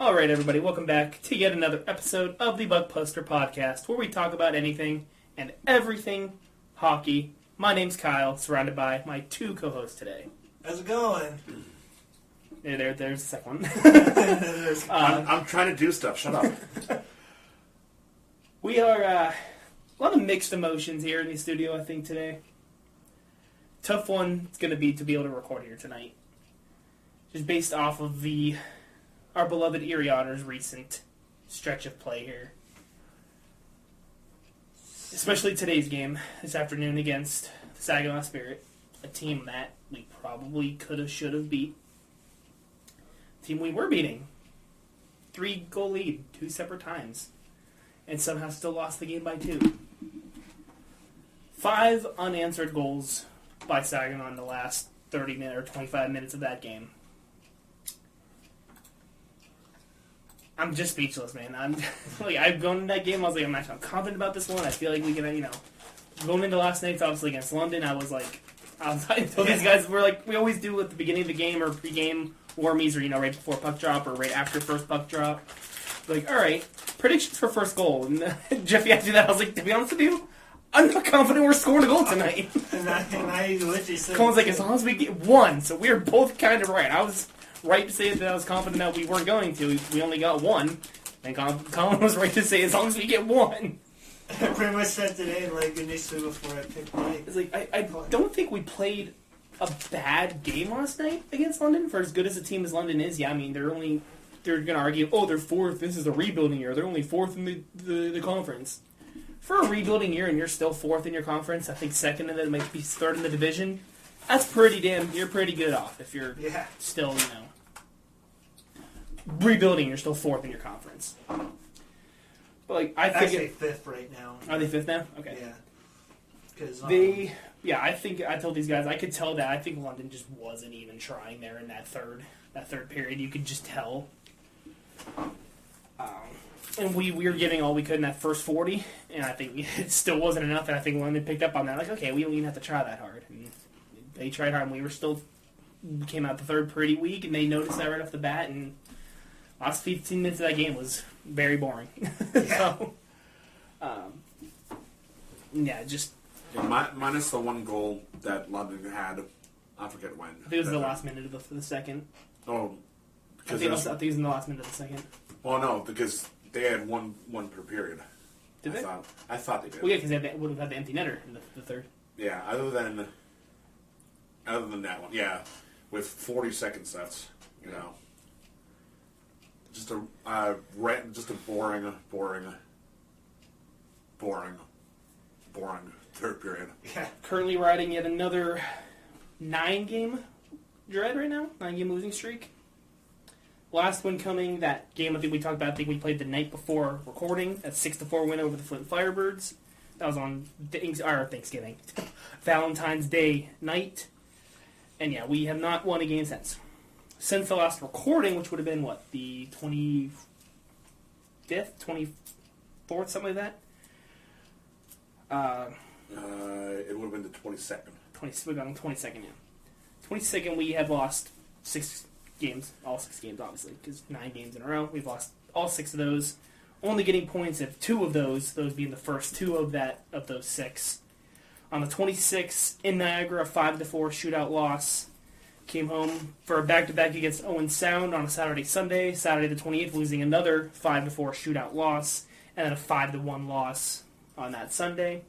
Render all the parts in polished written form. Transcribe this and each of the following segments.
All right, everybody, welcome back to yet another episode of the Buck Poster Podcast, where we talk about anything and everything hockey. My name's Kyle, surrounded by my two co-hosts today. How's it going? There's the second one. I'm trying to do stuff. Shut up. We are a lot of mixed emotions here in the studio, I think, today. Tough one it's going to be able to record here tonight. Just based off of our beloved Erie Otters' recent stretch of play here. Especially today's game this afternoon against the Saginaw Spirit, a team that we probably should have beat. A team we were beating. 3-goal lead, 2 separate times. And somehow still lost the game by 2. 5 unanswered goals by Saginaw in the last 30 minutes or 25 minutes of that game. I'm just speechless, man. I'm going into that game, I was like, I'm confident about this one. I feel like we can, going into last night's obviously against London, I told these guys, we always do at the beginning of the game or pre-game warmies or, right before puck drop or right after first puck drop. Like, all right, predictions for first goal. And Jeffy asked me that. I was like, to be honest with you, I'm not confident we're scoring a goal tonight. and I literally said... Colin's like, as long as we get one. So we were both kind of right. I was right to say that I was confident that we weren't going to. We only got one. And Colin was right to say, as long as we get one. I pretty much said today, initially before I picked Mike. It's like, I don't think we played a bad game last night against London. For as good as a team as London is, yeah, I mean, they're going to argue, they're fourth, this is a rebuilding year. They're only fourth in the conference. For a rebuilding year and you're still fourth in your conference, I think second and then might be third in the division, that's you're pretty good off if you're still, rebuilding, you're still fourth in your conference. But I think actually fifth right now. Are they fifth now? Okay. Yeah. Because I think I told these guys I could tell that I think London just wasn't even trying there in that third period. You could just tell. And we were giving all we could in that first 40, and I think it still wasn't enough. And I think London picked up on that. Like, okay, we don't even have to try that hard. And they tried hard, and we came out the third pretty weak, and they noticed that right off the bat. And last 15 minutes of that game was very boring. Yeah. Minus the one goal that London had. I forget when. I think it was the last minute of the second. Oh. I think it was in the last minute of the second. Well, no, because they had one per period. Did they? I thought they did. Well, yeah, because they would have had the empty netter in the third. Yeah, other than that one, yeah, with 40 seconds left, just a boring third period. Yeah. Currently riding yet another 9-game dread right now, 9-game losing streak. Last one coming, that game I think we talked about, I think we played the night before recording, that 6-4 win over the Flint Firebirds. That was on Thanksgiving. Valentine's Day night. And yeah, we have not won a game since. Since the last recording, which would have been, the 25th, 24th, something like that? It would have been the 22nd. We got on the 22nd, yeah. 22nd, we have lost 6 games, all 6 games, obviously, because 9 games in a row. We've lost all 6 of those, only getting points of 2 of those being the first 2 of those 6. On the 26th, in Niagara, a 5-4 shootout loss. Came home for a back-to-back against Owen Sound on a Saturday, Saturday the 28th, losing another 5-4 shootout loss, and then a 5-1 loss on that Sunday.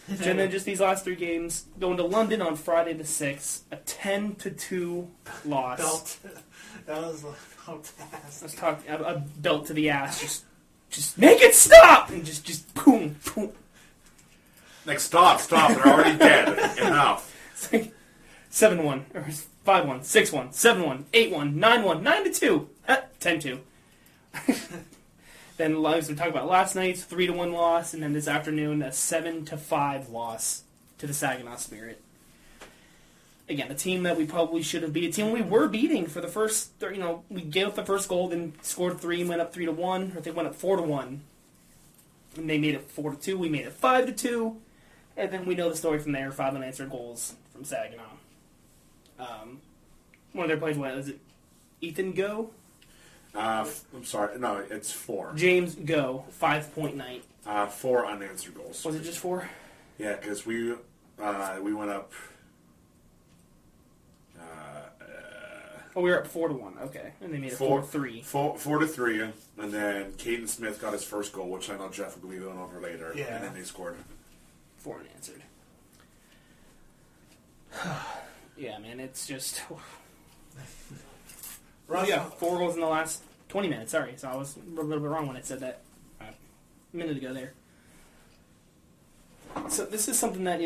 And then just these last 3 games, going to London on Friday the 6th, a 10-2 loss. That was fantastic. Let's talk a belt to the ass. Just make it stop! And just boom, boom. Like, stop, they're already dead. Enough. It's like 7-1, or 5-1, 6-1, 7-1, 8-1, 9-1, 9-2, 10-2. Then, as we talked about last night's 3-1 loss, and then this afternoon, a 7-5 loss to the Saginaw Spirit. Again, a team that we probably should have beat, a team we were beating for the first, we gave up the first goal, then scored 3 and went up 3-1, or they went up 4-1. And they made it 4-2, we made it 5-2, and then we know the story from there, 5 unanswered goals from Saginaw. One of their plays, is it Ethan Go? I'm sorry. No, it's 4. James, go. 5-point night. 4 unanswered goals. Was it just 4? Yeah, because we went up. Oh, we were up 4-1. Okay, and they made it 4-3. 4-3, and then Caden Smith got his first goal, which I know Jeff will be going over later. Yeah. And then they scored 4 unanswered. Yeah, man, it's just. Yeah, 4 goals in the last 20 minutes. Sorry, so I was a little bit wrong when I said that a minute ago there. So this is something that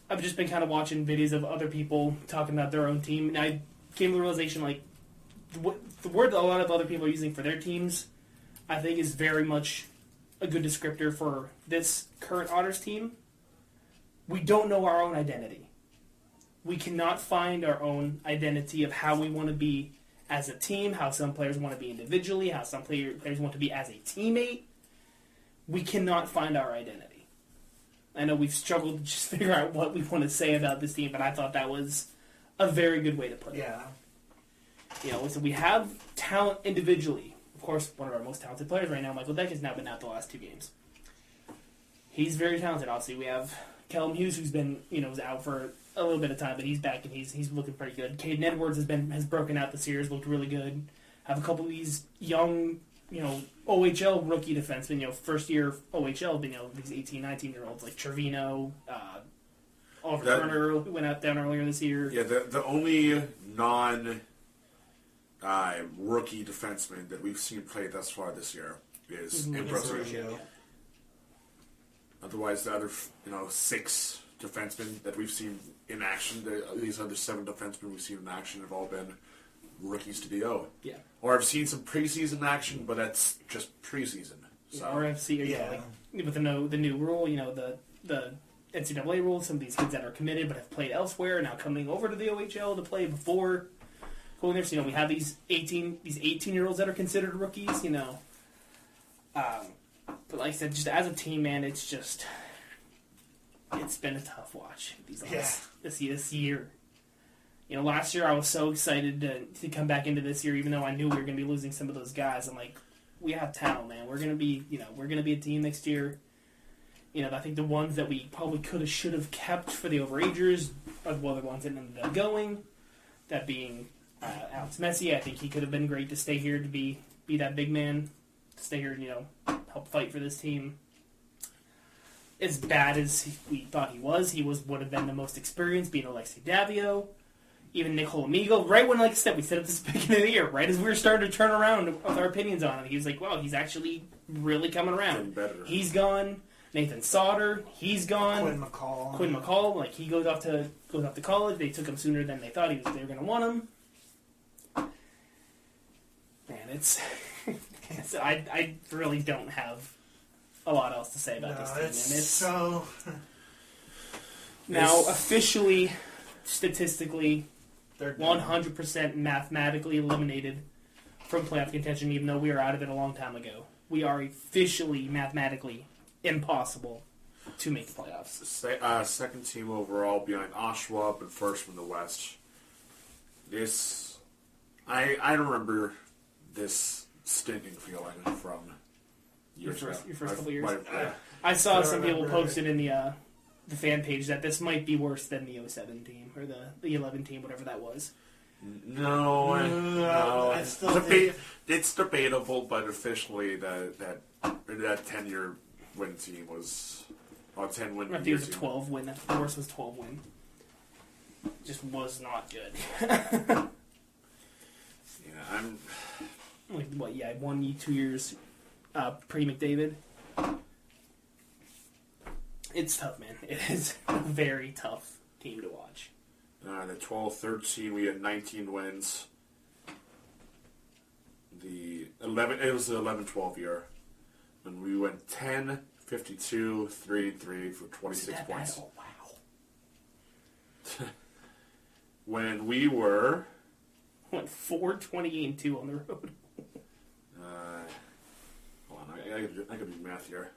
I've just been kind of watching videos of other people talking about their own team, and I came to the realization the word that a lot of other people are using for their teams, I think, is very much a good descriptor for this current Otters team. We don't know our own identity. We cannot find our own identity of how we want to be as a team, how some players want to be individually, how some players want to be as a teammate. We cannot find our identity. I know we've struggled to just figure out what we want to say about this team, but I thought that was a very good way to put it. Yeah. So we have talent individually. Of course, one of our most talented players right now, Michael Deck, has now been out the last 2 games. He's very talented. Obviously, we have Callum Hughes, who's been was out for a little bit of time, but he's back and he's looking pretty good. Caden Edwards has broken out this year, has looked really good. Have a couple of these young OHL rookie defensemen, first year OHL, these 18, 19-year-olds like Trevino, Oliver Turner, who went out down earlier this year. Yeah, the only rookie defenseman that we've seen play thus far this year is Ambrosio. Yeah. Otherwise, the other 6 defensemen that we've seen in action, these other 7 defensemen we've seen in action have all been rookies to DO. Yeah. Or I've seen some preseason action, but that's just preseason. So. RFC, with the new rule, the NCAA rule, some of these kids that are committed but have played elsewhere are now coming over to the OHL to play before going there. So we have these 18-year-olds that are considered rookies. But like I said, just as a team, man, it's been a tough watch this year. Last year I was so excited to come back into this year, even though I knew we were going to be losing some of those guys. I'm like, we have talent, man. We're going to be a team next year. I think the ones that we probably should have kept for the overagers are the ones that ended up going. That being Alex Messi. I think he could have been great to stay here to be that big man, to stay here and help fight for this team. As bad as we thought he would have been the most experienced, being Alexei Davio. Even Nick Holamigo, right when, like I said, we said at the beginning of the year, right as we were starting to turn around with our opinions on him, he was like, wow, he's actually really coming around. He's gone. Nathan Sauter, he's gone. Quinn McCall, like he goes off to college. They took him sooner than they thought they were going to want him. Man, it's I really don't have a lot else to say about this team. It's so now officially, statistically, they're 100% mathematically eliminated from playoff contention, even though we were out of it a long time ago. We are officially mathematically impossible to make the playoffs. Second team overall behind Oshawa, but first from the West. I remember this stinking feeling from your first couple years. Yeah. I saw some people posted in the fan page that this might be worse than the 07 team or the 11 team, whatever that was. No. It's debatable, but officially that 10-year win team was 10 win. I think it was a 12 win. The worst was 12 win. Just was not good. I'm like 2 years pre-McDavid. It's tough, man. It is a very tough team to watch. The 12-13, we had 19 wins. It was the 11-12 year. And we went 10, 52, 3-3 for 26 points. Oh, wow. When we were... Went 4-28-2 on the road. Hold on, I could do math here.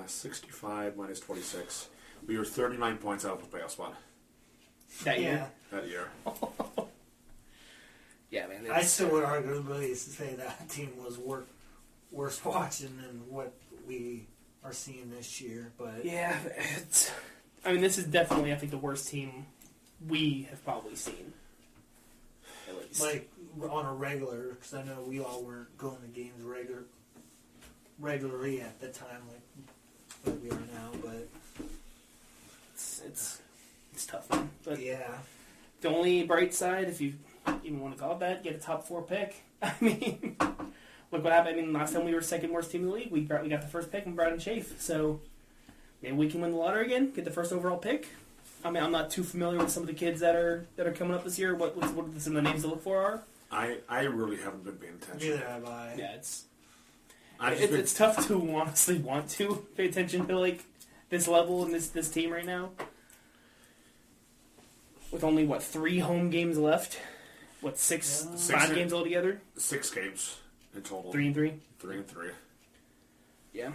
65 minus 26. We were 39 points out of the playoff spot. That year? That year. Yeah, man. I still would arguably say that team was worth watching than what we are seeing this year. But yeah, this is definitely, I think, the worst team we have probably seen. At least. Like, on a regular, because I know we all weren't going to games regularly at the time like we are now, but it's tough, man. But yeah. The only bright side, if you even want to call it that, get a top 4 pick. I mean, look what happened. I mean, last time we were second worst team in the league, we got the first pick and brought in Chafe. So maybe we can win the lottery again, get the first overall pick. I mean, I'm not too familiar with some of the kids that are coming up this year. What some of the names to look for are? I really haven't been paying attention. Neither have I. Yeah, it's tough to honestly want to pay attention to like this level and this team right now. With only 3 home games left? 5 games altogether? 6 games in total. 3-3. 3-3. Yeah,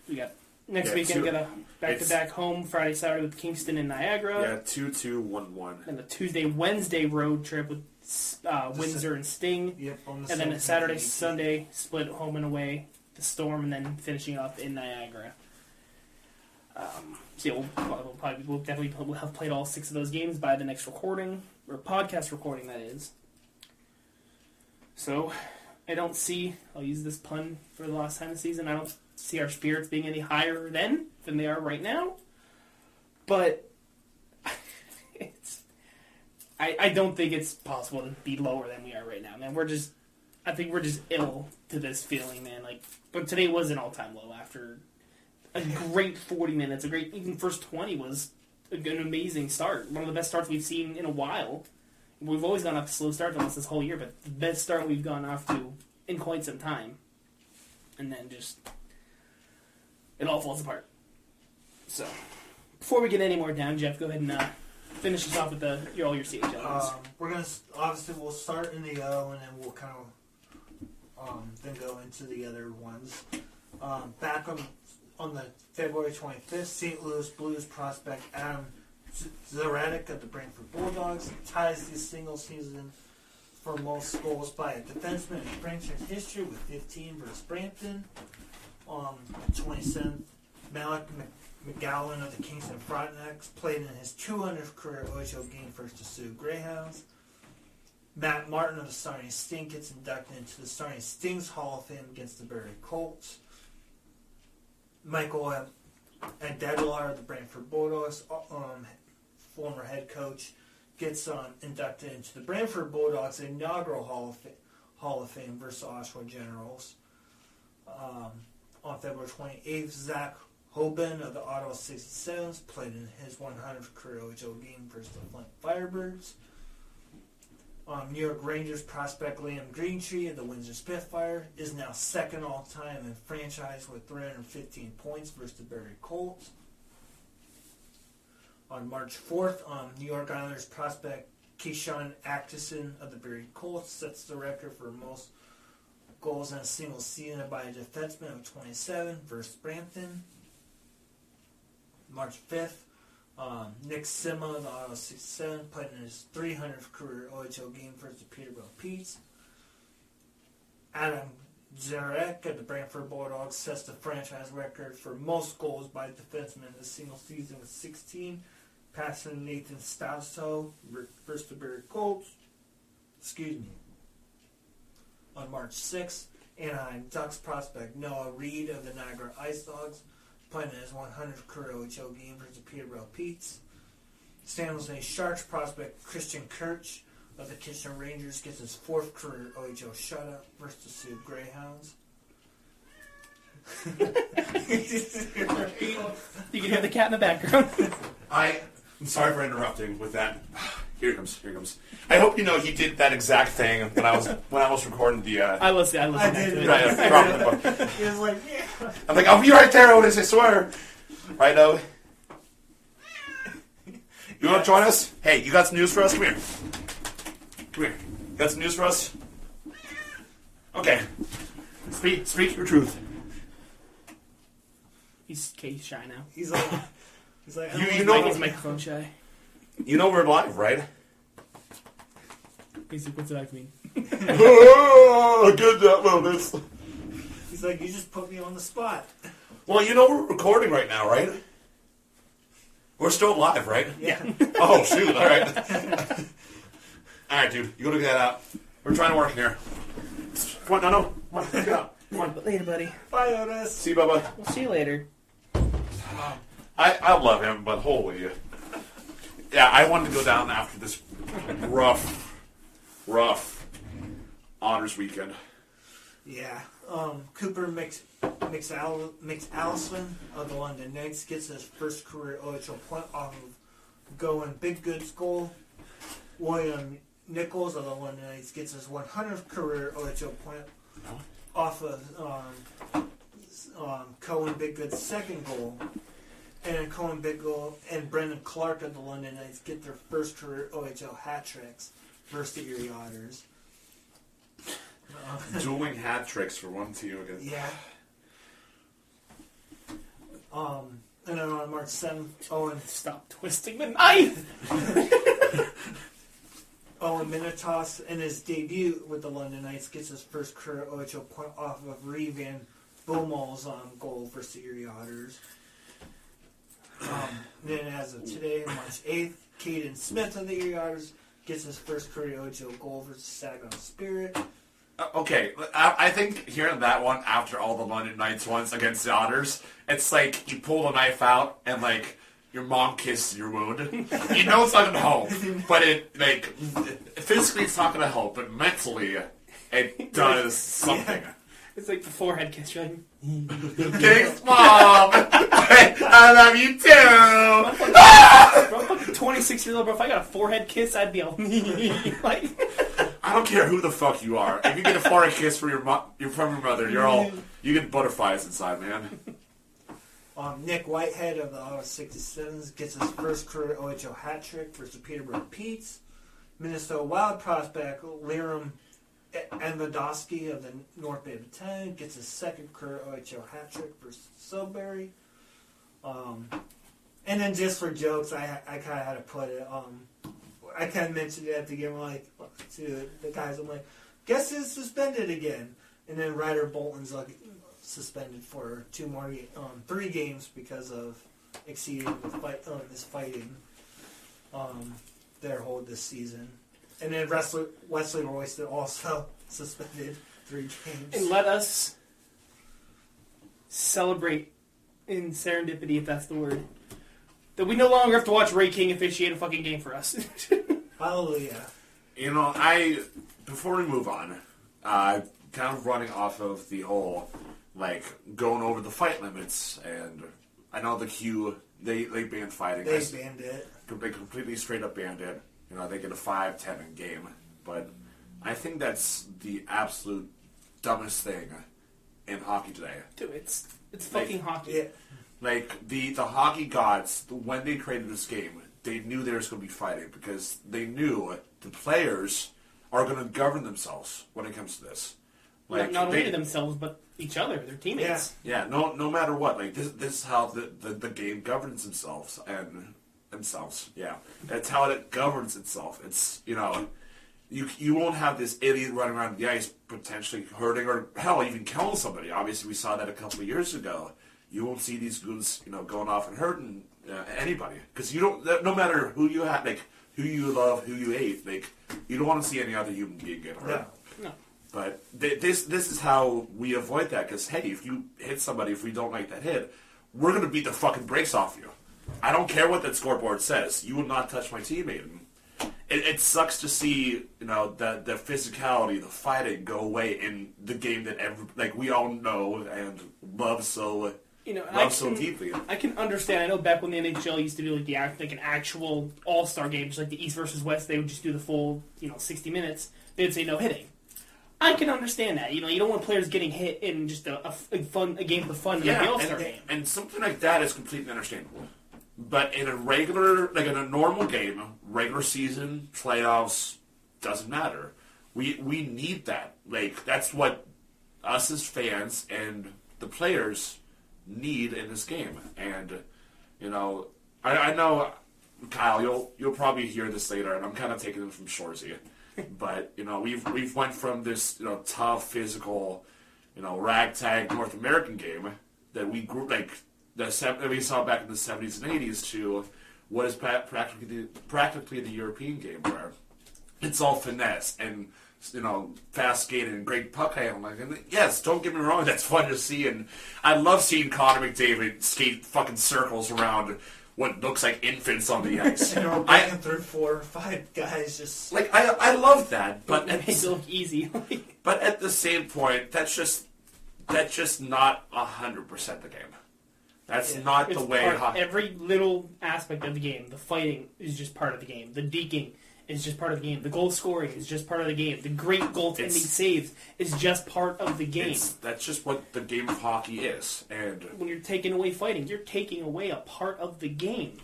we got next weekend. We got a back-to-back home Friday, Saturday with Kingston and Niagara. Yeah, 2-2, 1-1. And a Tuesday-Wednesday road trip with Windsor and Sting. Yep. And then a Saturday-Sunday split home and away, the Storm, and then finishing up in Niagara. So yeah, we'll definitely have played all 6 of those games by the next recording, or podcast recording, that is. So, I don't see, I'll use this pun for the last time of the season, I don't see our spirits being any higher than they are right now. But, I don't think it's possible to be lower than we are right now, man. I think we're just ill to this feeling, man. But today was an all-time low after a great 40 minutes. Even first 20 was an amazing start. One of the best starts we've seen in a while. We've always gone off to slow starts almost this whole year, but the best start we've gone off to in quite some time. And then just, it all falls apart. So, before we get any more down, Jeff, go ahead and finish us off with all your CHLs. We're going to, obviously, we'll start in the O, and then we'll kind of then go into the other ones. Back on the February 25th, St. Louis Blues prospect Adam Zaradic of the Brantford Bulldogs ties the single season for most goals by a defenseman in franchise history with 15 versus Brampton. On the 27th, Malik McGowan of the Kingston Frontenacs played in his 200th career OHL game versus the Sioux Greyhounds. Matt Martin of the Sarnia Sting gets inducted into the Sarnia Sting's Hall of Fame against the Barrie Colts. Michael Adedelar of the Brantford Bulldogs, former head coach, gets inducted into the Brantford Bulldogs' inaugural Hall of Fame versus Oshawa Generals. On February 28th, Zach Hoban of the Ottawa 67s played in his 100th career OHL game versus the Flint Firebirds. New York Rangers prospect Liam Greentree of the Windsor Spitfire is now second all-time in franchise with 315 points versus the Barrie Colts. On March 4th, New York Islanders prospect Keyshawn Atkinson of the Barrie Colts sets the record for most goals in a single season by a defenseman of 27 versus Brampton. March 5th, Nick Sima of the Ottawa 67 played in his 300th career OHL game versus the Peterborough Petes. Adam Zarek of the Brantford Bulldogs sets the franchise record for most goals by a defenseman in a single season with 16, passing Nathan Stausel versus the Barrie Colts. On March 6th, Anaheim Ducks prospect Noah Reed of the Niagara Ice Dogs playing in his 100th career OHL game versus the Peterborough Petes. San Jose Sharks prospect Christian Kirch of the Kitchener Rangers gets his 4th career OHL shutout versus the Sioux Greyhounds. You can hear the cat in the background. I'm sorry for interrupting with that. Here it comes. I hope you know he did that exact thing when I was recording the. I listened. I did. Dropping the book. He was like, yeah. I'm like, I'll be right there, Otis. I swear. Right, now. You want to join us? Hey, you got some news for us? Come here. You got some news for us? Okay. Speak your truth. He's shy now. He's like, You know He's microphone shy. You know we're live, right? He's like, what's that mean? Oh, good job, Lotus. He's like, you just put me on the spot. Well, you know we're recording right now, right? We're still live, right? Yeah. Oh, shoot. All right. All right, dude. You go look that out. We're trying to work here. Come on, no. Come on, let's go. Come on. Later, buddy. Bye, Otis. See you, Bubba. We'll see you later. I love him, but holy. Yeah, I wanted to go down after this rough Otters weekend. Yeah. Cooper McAllison of the London Knights gets his first career OHL point off of going Big Good's goal. William Nichols of the London Knights gets his 100th career OHL point off of Cohen Big Good's second goal. And Cohen Biggle and Brendan Clark of the London Knights get their first career OHL hat tricks versus the Erie Otters. Dueling hat tricks for one team against. Yeah. And then on March 7th, Stop twisting the knife! Owen Minitos, in his debut with the London Knights, gets his first career OHL point off of Revan Beaumont's goal for the Erie Otters. Then as of today, March 8th, Caden Smith of the Erie Otters gets his first career OHL goal versus Saginaw Spirit. Okay, I think hearing that one after all the London Knights ones against the Otters, it's like you pull the knife out and like your mom kisses your wound. You know it's not going to help, but physically it's not going to help, but mentally it does something. Yeah. It's like the forehead kiss. You're like, Thanks, Mom! I love you too! bro, I'm fucking 26-year-old, bro. If I got a forehead kiss, I'd be all like. I don't care who the fuck you are. If you get a forehead kiss from your mother, you get butterflies inside, man. Nick Whitehead of the Ottawa 67s gets his first career OHL hat trick versus Peterborough Petes. Minnesota Wild prospect Liram Anvodowski of the North Bay Battalion gets his second career OHL hat trick versus Sudbury. And then just for jokes, I kind of had to put it. I kind of mentioned it at the game, like to the guys. I'm like, guess who's suspended again? And then Ryder Bolton's like suspended for 3 games because of exceeding his fighting their hold this season. And then Wesley Royston also suspended 3 games. And let us celebrate in serendipity, if that's the word, that we no longer have to watch Ray King officiate a fucking game for us. Hallelujah. You know, before we move on, kind of running off of the whole, like, going over the fight limits, and I know the Q, they banned fighting. They banned it. They completely straight up banned it. You know, they get a 5-10 in game. But I think that's the absolute dumbest thing in hockey today. Dude, it's fucking hockey. Yeah. Like, the hockey gods, when they created this game, they knew there was going to be fighting because they knew the players are going to govern themselves when it comes to this. Like, not only themselves, but each other, their teammates. Yeah, no matter what. Like, this is how the game governs themselves. Yeah. That's how it governs itself. It's, you know, you won't have this idiot running around the ice potentially hurting or, hell, even killing somebody. Obviously, we saw that a couple of years ago. You won't see these goons, you know, going off and hurting anybody. Because you don't, no matter who you have, like, who you love, who you hate, like, you don't want to see any other human being get hurt. No. But this is how we avoid that. Because, hey, if you hit somebody, if we don't like that hit, we're going to beat the fucking brakes off you. I don't care what that scoreboard says. You will not touch my teammate. It sucks to see, you know, the physicality, the fighting go away in the game that we all know and love so. You know, love so deeply. I can understand. I know back when the NHL used to do like an actual all-star game, just like the East versus West, they would just do the full 60 minutes. They'd say no hitting. I can understand that. You know, you don't want players getting hit in just a game for fun in the all-star game. And something like that is completely understandable. But in a regular, like in a normal game, regular season, playoffs, doesn't matter. We need that. Like, that's what us as fans and the players need in this game. And, you know, I know, Kyle, you'll probably hear this later, and I'm kind of taking it from Shorzy. But we've went from this tough physical, ragtag North American game that we grew that we saw back in the 70s and 80s to what is practically the European game where it's all finesse and fast skating and great puck handling. And yes, don't get me wrong, that's fun to see, and I love seeing Connor McDavid skate fucking circles around what looks like infants on the ice. And breaking through 4 or 5 guys just I love that, but it makes it look easy. but at the same point, that's just not 100% the game. That's not the way. Every little aspect of the game, the fighting is just part of the game. The deking is just part of the game. The goal scoring is just part of the game. The great goaltending saves is just part of the game. That's just what the game of hockey is. And when you're taking away fighting, you're taking away a part of the game.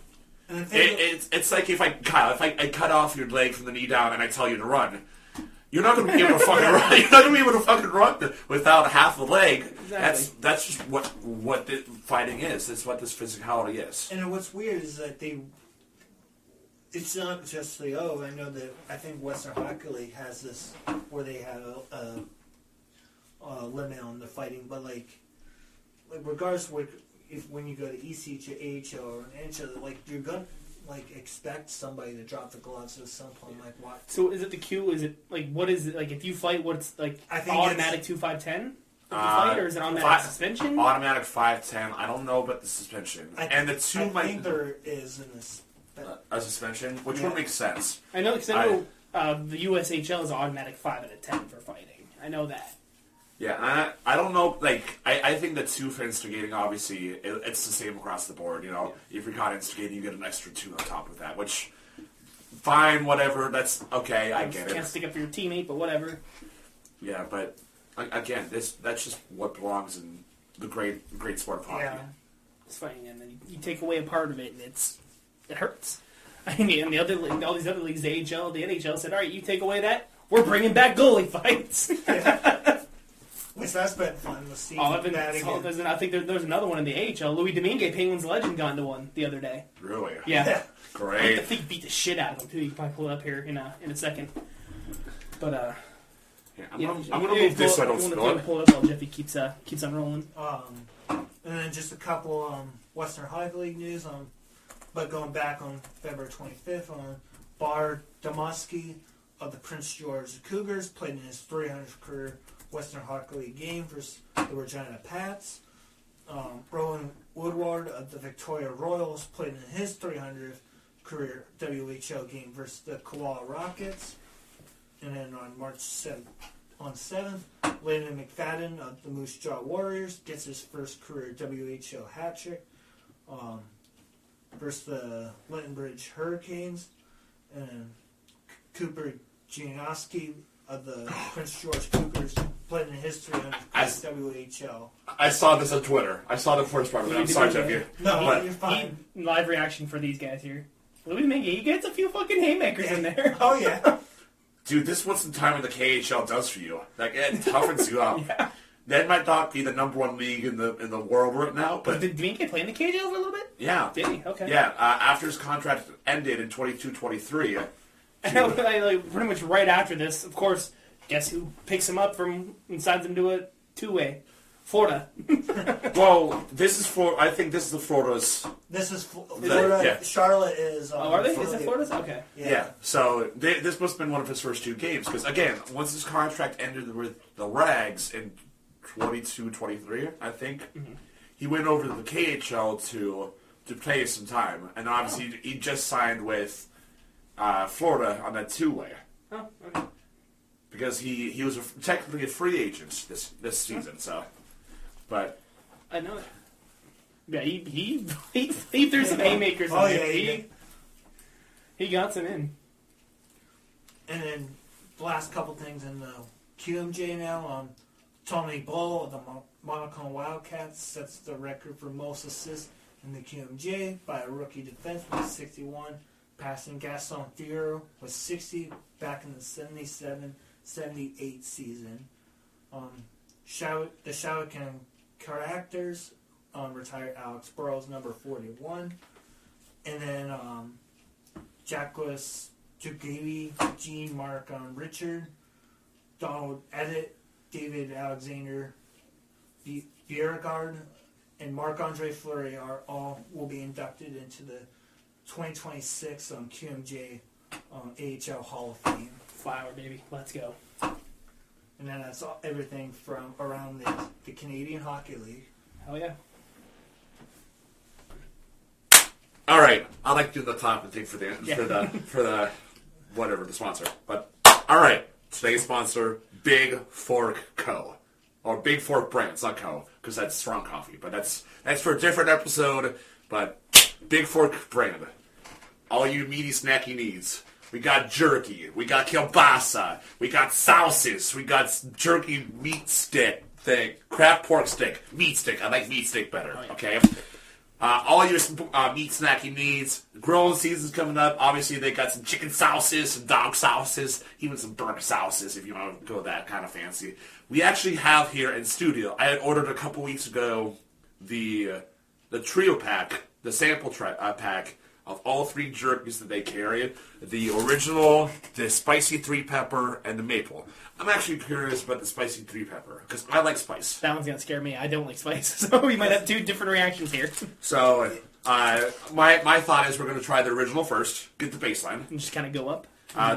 It's like if I cut off your leg from the knee down and I tell you to run. You're not going to be able to fucking run. You're not going to be able to fucking run without half the leg. Exactly. That's just what the fighting is. That's what this physicality is. And what's weird is that it's not just I know that I think Western Hockey League has this where they have a limit on the fighting, but like regardless of when you go to ECHL or an NHL, you're gonna expect somebody to drop the gloves at some point. What? So is it the Q? Is it what is it if you fight? What's I think automatic 2-5-10? Fight, or is it automatic suspension? Automatic 5-10. I don't know about the suspension. I think there is in this. A suspension, which would make sense. I know because I know the USHL is automatic 5 out of 10 for fighting. I know that. Yeah, I don't know. I think that 2 for instigating, obviously, it's the same across the board. If you're caught instigating, you get an extra 2 on top of that, which, fine, whatever. That's okay. I get it. Can't stick up for your teammate, but whatever. Yeah, but again, that's just what belongs in the great sport of hockey. Yeah, it's fighting, and then you take away a part of it, and it hurts. I mean, and all these other leagues, the AHL, the NHL said, all right, you take away that, we're bringing back goalie fights. Which that's been fun to see. I think there's another one in the AHL. Louis Domingue, Penguins legend, got into one the other day. Really? Yeah. Great. I think he beat the shit out of him, too. You can probably pull it up here in a second. But, I'm going to move this so I don't spill it. Pull it up while Jeffy keeps on rolling. And then just a couple Western Hockey League news. But going back on February 25th, Bar Domoski of the Prince George Cougars played in his 300th career Western Hockey League game versus the Regina Pats. Rowan Woodward of the Victoria Royals played in his 300th career WHL game versus the Koala Rockets. And then on March 7th, Landon McFadden of the Moose Jaw Warriors gets his first career WHL hat trick versus the Linton Bridge Hurricanes. And Cooper Gianowski of the Prince George Cougars played in his 300th WHL. I saw this on Twitter. I saw the first part of it. I'm sorry, Jeff. No, you're fine. Live reaction for these guys here. Louis Domingue, he gets a few fucking haymakers in there. Oh, yeah. Dude, this is what some time in the KHL does for you. It toughens you up. Yeah. That might not be the #1 league in the world right now, but did Domingue play in the KHL for a little bit? Yeah. Did he? Okay. Yeah, after his contract ended in 22-23. Pretty much right after this, of course, guess who picks him up and signs him to a 2-way? Florida. Well, I think this is the Florida's. This is Florida. Yeah. Charlotte is. Are they? Is it Florida's? Okay. Yeah. So this must have been one of his first 2 games because again, once his contract ended with the Rags in 22-23, I think he went over to the KHL to play some time, and obviously he just signed with Florida on that 2-way. Oh, okay. Because he was technically a free agent this season, so. But I know that. Yeah, he threw some haymakers. Oh, in yeah, there. He got some in. And then the last couple things in the QMJ now. Tony Blow of the Monaco Wildcats sets the record for most assists in the QMJ by a rookie defenseman, 61, passing Gaston Fierro with 60 back in the 77-78 season. The Shawinigan Characters retired Alex Burrows, number 41. And then Jacques Jagavy, Gene, Mark, Richard, Donald Edit, David Alexander, Biergard, and Marc-Andre Fleury will be inducted into the 2026 QMJ AHL Hall of Fame. Flower, baby. Let's go. And then that's everything from around the Canadian Hockey League. Hell yeah. All right, I like to do the top thing for the whatever the sponsor. But all right, today's sponsor, Big Fork Co. Or Big Fork Brands, not Co. Because that's strong coffee. But that's for a different episode. But Big Fork Brand. All you meaty snacky needs. We got jerky. We got kielbasa. We got sauces. We got jerky meat stick thing. Crab pork stick. Meat stick. I like meat stick better. Oh, yeah. Okay? All your meat snacking needs. Grilling season's coming up. Obviously, they got some chicken sauces, some dog sauces, even some burger sauces if you want to go that kind of fancy. We actually have here in studio, I had ordered a couple weeks ago the trio pack, the sample pack of all three jerkies that they carry. The original, the spicy 3-pepper, and the maple. I'm actually curious about the spicy 3-pepper, because I like spice. That one's going to scare me. I don't like spice, so we might have two different reactions here. So, my thought is we're going to try the original first, get the baseline. And just kind of go up.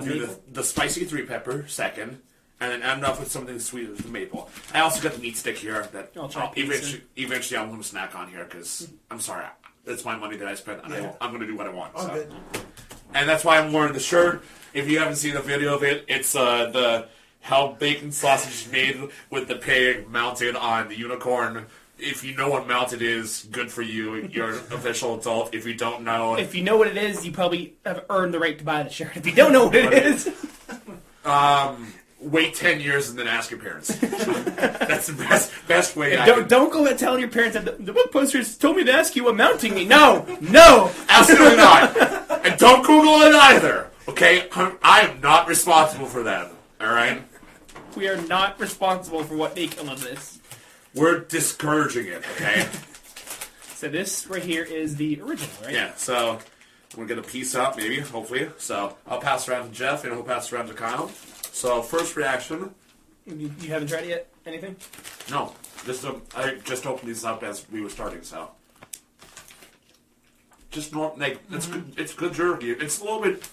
Do the spicy 3-pepper second, and then end up with something sweet with the maple. I also got the meat stick here that I'll try eventually I'm going to snack on here, because I'm sorry, it's my money that I spent, and I'm going to do what I want. Oh, so. good. And that's why I'm wearing the shirt. If you haven't seen a video of it, it's the how bacon sausage is made with the pig mounted on the unicorn. If you know what mounted is, good for you. You're an official adult. If you don't know... If you know what it is, you probably have earned the right to buy the shirt. If you don't know what it is... Wait 10 years and then ask your parents. That's the best way. Don't go telling your parents that the book posters told me to ask you what mounting me. No! Absolutely not. And don't Google it either. Okay? I am not responsible for that. Alright? We are not responsible for what they come of this. We're discouraging it, okay? So this right here is the original, right? Yeah, so we're going to piece up, maybe, hopefully. So I'll pass it around to Jeff, and he'll pass it around to Kyle. So first reaction. You haven't tried it yet? Anything? No. I just opened these up as we were starting, so. Just normal, it's good, it's good jerky. It's a little bit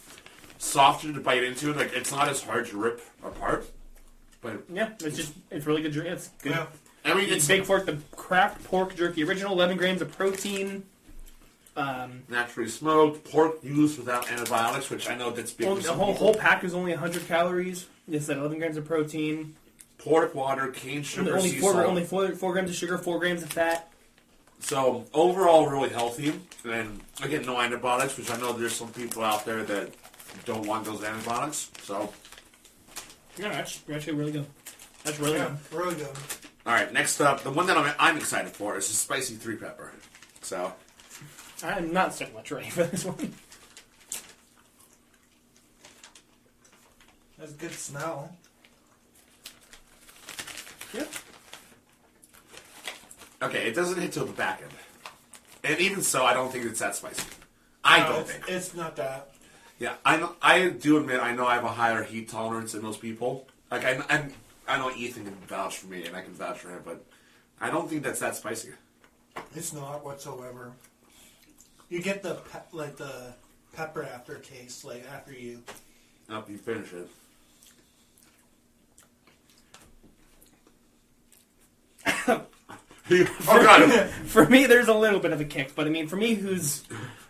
softer to bite into. Like, it's not as hard to rip apart. But yeah, it's really good jerky. It's good. Yeah. I mean, it's Big Fork, the craft pork jerky, original, 11 grams of protein. Naturally smoked, pork used without antibiotics, which I know that's big. The whole pack is only 100 calories. It's like 11 grams of protein. Pork, water, cane sugar, only sea 4 salt. 4 grams of sugar, 4 grams of fat. So overall, really healthy, and again, no antibiotics, which I know there's some people out there that don't want those antibiotics. So yeah, that's actually really good. That's really good. Really good. All right, next up, the one that I'm excited for is the spicy 3-pepper. So I'm not so much ready for this one. That's a good smell. Yeah. Okay, it doesn't hit till the back end, and even so, I don't think it's that spicy. I don't think it's not that. Yeah, I do admit I know I have a higher heat tolerance than most people. Like I know Ethan can vouch for me, and I can vouch for him, but I don't think that's that spicy. It's not whatsoever. You get the pepper aftertaste, like after you. After you finish it. Oh God! For me, there's a little bit of a kick, but I mean, for me,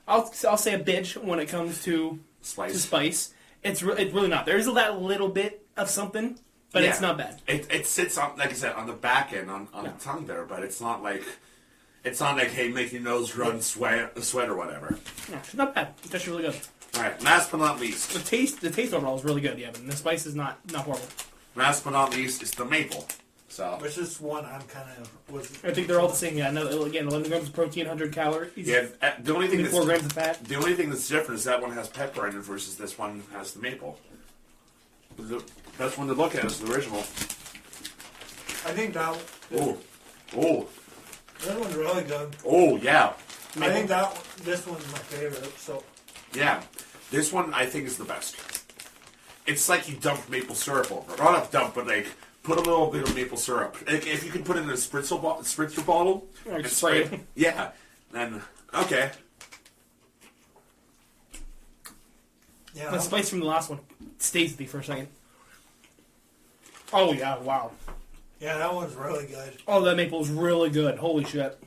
I'll say a bitch when it comes to spice. It's really not. There's that little bit of something, but it's not bad. It sits on, like I said, on the back end, on the tongue there, but it's not like hey, make your nose run sweat or whatever. Yeah, it's not bad. It's actually really good. All right, last but not least, the taste overall is really good. Yeah, but the spice is not horrible. Last but not least is the maple. So, which is one I'm kind of. I think they're all the same. Yeah, again, 11 grams of protein, 100 calories. Yeah, the only thing 4 grams of fat. The only thing that's different is that one has pepper in it versus this one has the maple. The best one to look at is the original. I think that. Oh. That one's really good. Oh yeah. I think this one's my favorite. So. Yeah, this one I think is the best. it's like you dump maple syrup over it. Not dump, but like put a little bit of maple syrup. Like, if you can put it in a spritzer bottle and spray it. Yeah. Then, okay. Yeah. The spice from the last one stays with me for a second. Oh, yeah, wow. Yeah, that one's really good. Oh, that maple's really good. Holy shit.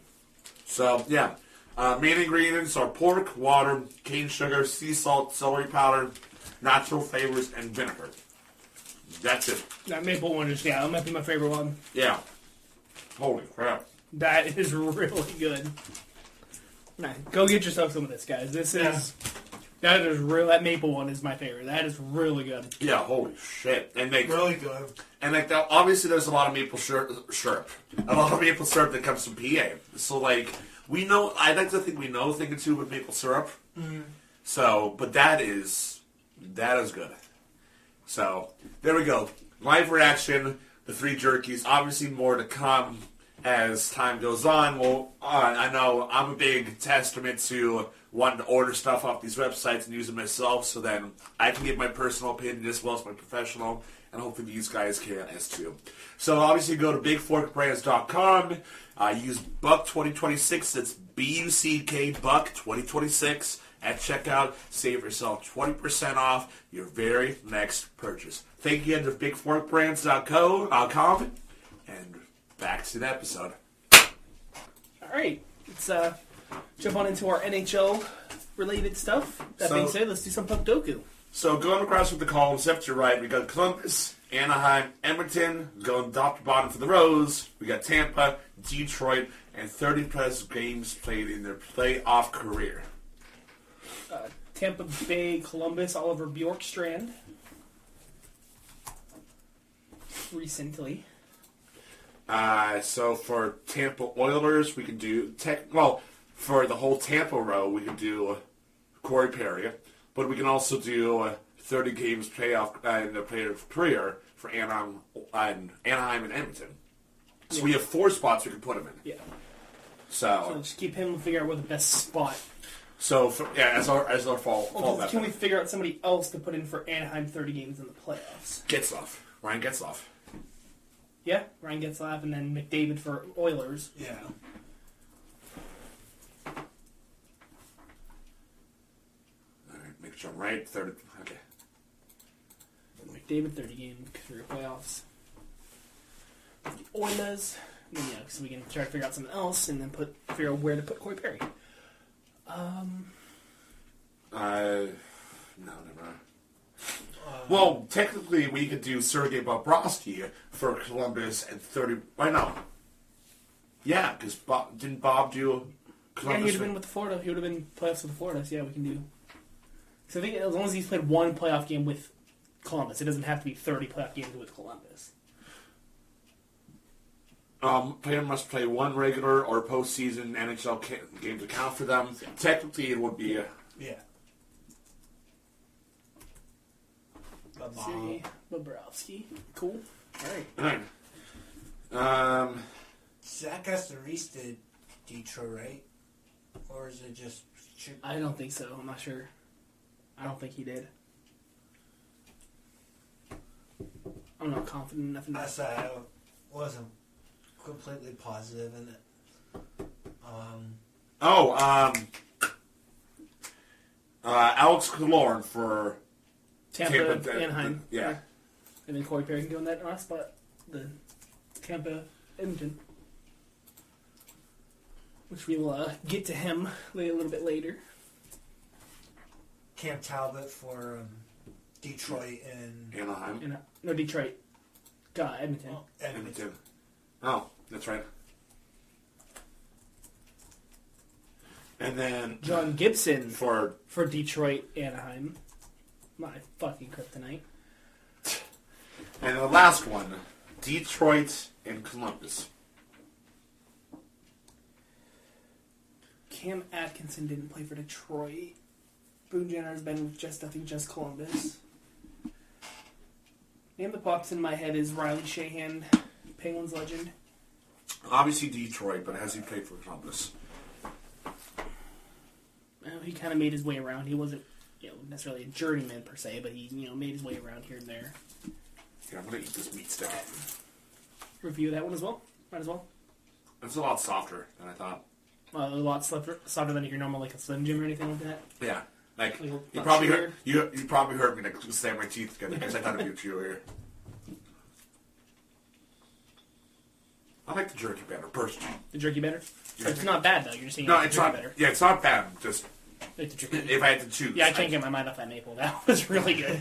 So, yeah. Main ingredients are pork, water, cane sugar, sea salt, celery powder, natural flavors, and vinegar. That's it. That maple one is, that might be my favorite one. Yeah. Holy crap. That is really good. Nah, go get yourself some of this, guys. This is... That is real. That maple one is my favorite. That is really good. Yeah, holy shit. And like, Really good. and like, obviously there's a lot of maple syrup. A lot of maple syrup that comes from PA. So like, we know, I like to think we know a thing or two with maple syrup. Mm. So, but that is good. So, there we go. Live reaction, the 3 jerkies. Obviously more to come as time goes on. Well, I know I'm a big testament to wanting to order stuff off these websites and use them myself, so then I can give my personal opinion as well as my professional, and hopefully these guys can as too. So obviously go to bigforkbrands.com, use BUCK2026, that's BUCK BUCK2026 at checkout, save yourself 20% off your very next purchase. Thank you again to bigforkbrands.com, and back to the episode. Alright, let's jump on into our NHL related stuff. That being said, let's do some Puck Doku. So going across with the columns, left to right, we got Columbus, Anaheim, Edmonton. Going top to bottom for the rows, we got Tampa, Detroit, and 30-plus games played in their playoff career. Tampa Bay, Columbus, Oliver Bjorkstrand. Recently. So for Tampa Oilers, we can do for the whole Tampa row, we can do Corey Perry, but we can also do 30 games playoff in the playoff career for Anaheim and Edmonton. So we have 4 spots we can put him in. Yeah. So just keep him and figure out where the best spot. So as our fall Can we figure out somebody else to put in for Anaheim 30 games in the playoffs? Ryan Getzlaf. Yeah, Ryan Getzlaf, and then McDavid for Oilers. Yeah. Make sure I'm right. 30. Okay. McDavid 30 game career playoffs. The Oilers. And then, so we can try to figure out something else, and then figure out where to put Corey Perry. No, never. Well, technically, we could do Sergei Bobrovsky for Columbus and 30. Why not? Yeah, because didn't Bob do Columbus? Yeah, he would have been with Florida. He would have been playoffs with Florida. So yeah, we can do. So I think as long as he's played one playoff game with Columbus, it doesn't have to be 30 playoff games with Columbus. Player must play one regular or postseason NHL game to count for them. Yeah. Technically, it would be. Yeah. Bobrovsky. Cool. All right. Zach Astorius did Detroit, right? Or is it just... I don't think so. I'm not sure. I don't think he did. I'm not confident enough in that. I wasn't completely positive in it. Alex Killorn for Tampa Anaheim. Yeah. And then Corey Perry can go in that last spot. The Tampa Edmonton. Which we will get to him a little bit later. Cam Talbot for Detroit and... Anaheim. No, Detroit. Edmonton. Oh, Edmonton. Oh, that's right. And then... John Gibson for Detroit, Anaheim. My fucking kryptonite. And the last one, Detroit and Columbus. Cam Atkinson didn't play for Detroit. Boone Jenner has been with just Columbus. Name that pops in my head is Riley Sheahan, Penguins legend. Obviously Detroit, but has he played for Columbus? Well, he kind of made his way around. He wasn't necessarily a journeyman per se, but he made his way around here and there. Yeah, I'm gonna eat this meat stick. Review that one as well. Might as well. It's a lot softer than I thought. A lot softer than your normal like a Slim Jim or anything like that. Yeah, like Like, you not probably chewier? heard you probably heard me like slam my teeth together because I thought it'd be chewier. I like the jerky better, personally. The jerky better? Yeah. It's not bad though. You're just saying No, the it's jerky not. better. Yeah, it's not bad. Just Like the jerky. if I had to choose. Yeah, I can't get my mind off that maple. That was really good.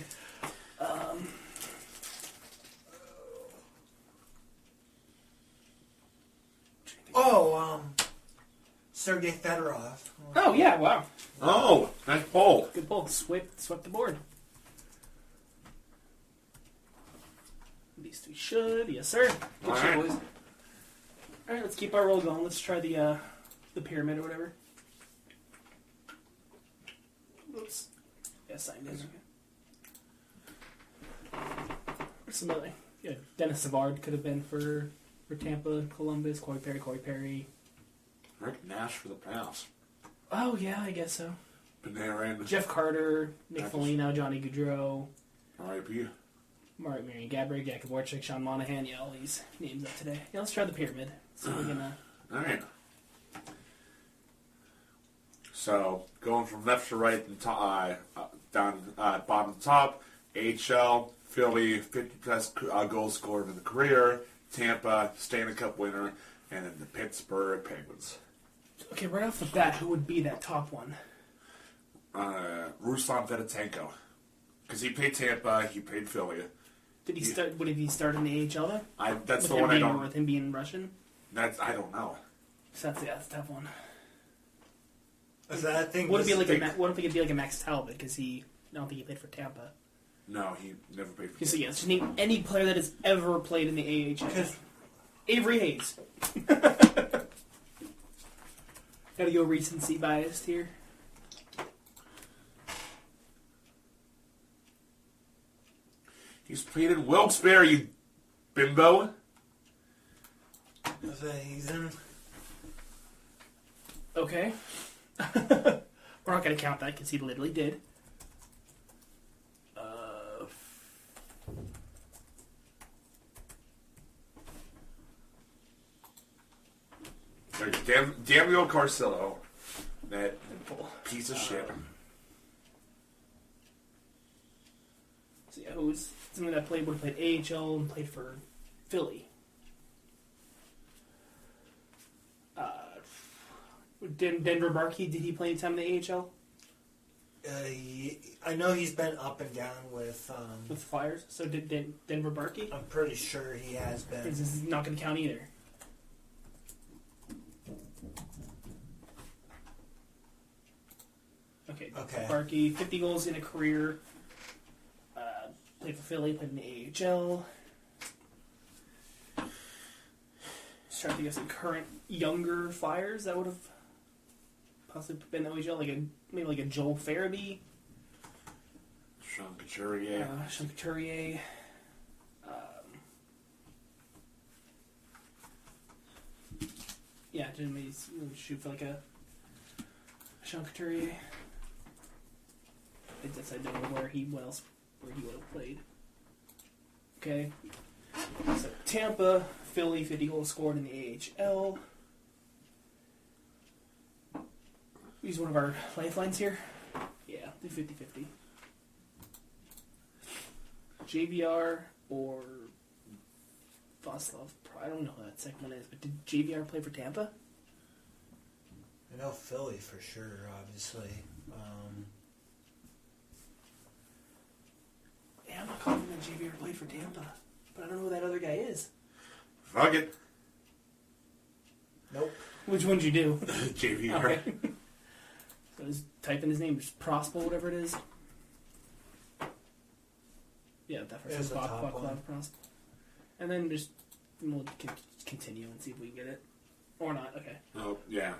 Sergei Fedorov. Oh yeah, wow, Oh, nice pull. good pull. Swept the board. These three should, yes sir. Good All shit, right. boys. All right, let's keep our roll going. Let's try the pyramid or whatever. Oops. Yeah, signed in. Or some other. Yeah, Dennis Savard could have been for Tampa, Columbus, Corey Perry. Rick Nash for the pass. Oh yeah, I guess so. Panarin. Jeff Carter, Nick Nice. Foligno, Johnny Gaudreau, R.I.P. Marian Gaborik, Jack Voracek, Sean Monahan. Yeah, all these names up today. Yeah, let's try the pyramid. See if we can. All right. So going from left to right and down bottom to top. AHL, Philly, 50-plus goals scored in the career. Tampa, Stanley Cup winner, and then the Pittsburgh Penguins. Okay, right off the bat, who would be that top one? Ruslan Fedotenko. Because he played Tampa, he played Philly. Did he start? What did he start in the AHL though? That's With the him one I being, don't. With him being Russian, I don't know. so that's a tough one. Is that a thing? What if it could be like a Max Talbot? Because I don't think he played for Tampa. No, he never played for So yeah, just name any player that has ever played in the AHL. Avery Hayes. Gotta go recency biased here. He's played in Wilkes-Barre, you bimbo. Is that he's in? Okay. We're not gonna count that because he literally did. There's Daniel Carcillo. That piece of shit. So yeah, who's someone that would have played AHL and played for Philly? Denver Barkey, did he play any time in the AHL? I know he's been up and down with. With the Flyers? So did Denver Barkey? I'm pretty sure he has been. This is not going to count either. Okay. Okay. Barkey, 50 goals in a career. Played for Philly, played in the AHL. Just trying to think of some current younger Flyers that would have possibly been OHL, maybe like a Joel Farabee. Sean Couturier. Sean Couturier. Yeah, didn't maybe shoot for like a Sean Couturier. I guess I don't know where he would have played. Okay. So Tampa, Philly, 50 goals scored in the AHL. Use one of our lifelines here. Yeah, do 50-50. JVR or Vaslav. I don't know who that second one is, but did JVR play for Tampa? I know Philly for sure, obviously. Yeah, I'm not confident JVR played for Tampa, but I don't know who that other guy is. Fuck it. Nope. Which one did you do? JVR. Okay. So just type in his name, just Prospel, whatever it is. Yeah, that first There's the top Prospel. one. And then we'll continue and see if we can get it. Or not, okay. Oh, yeah.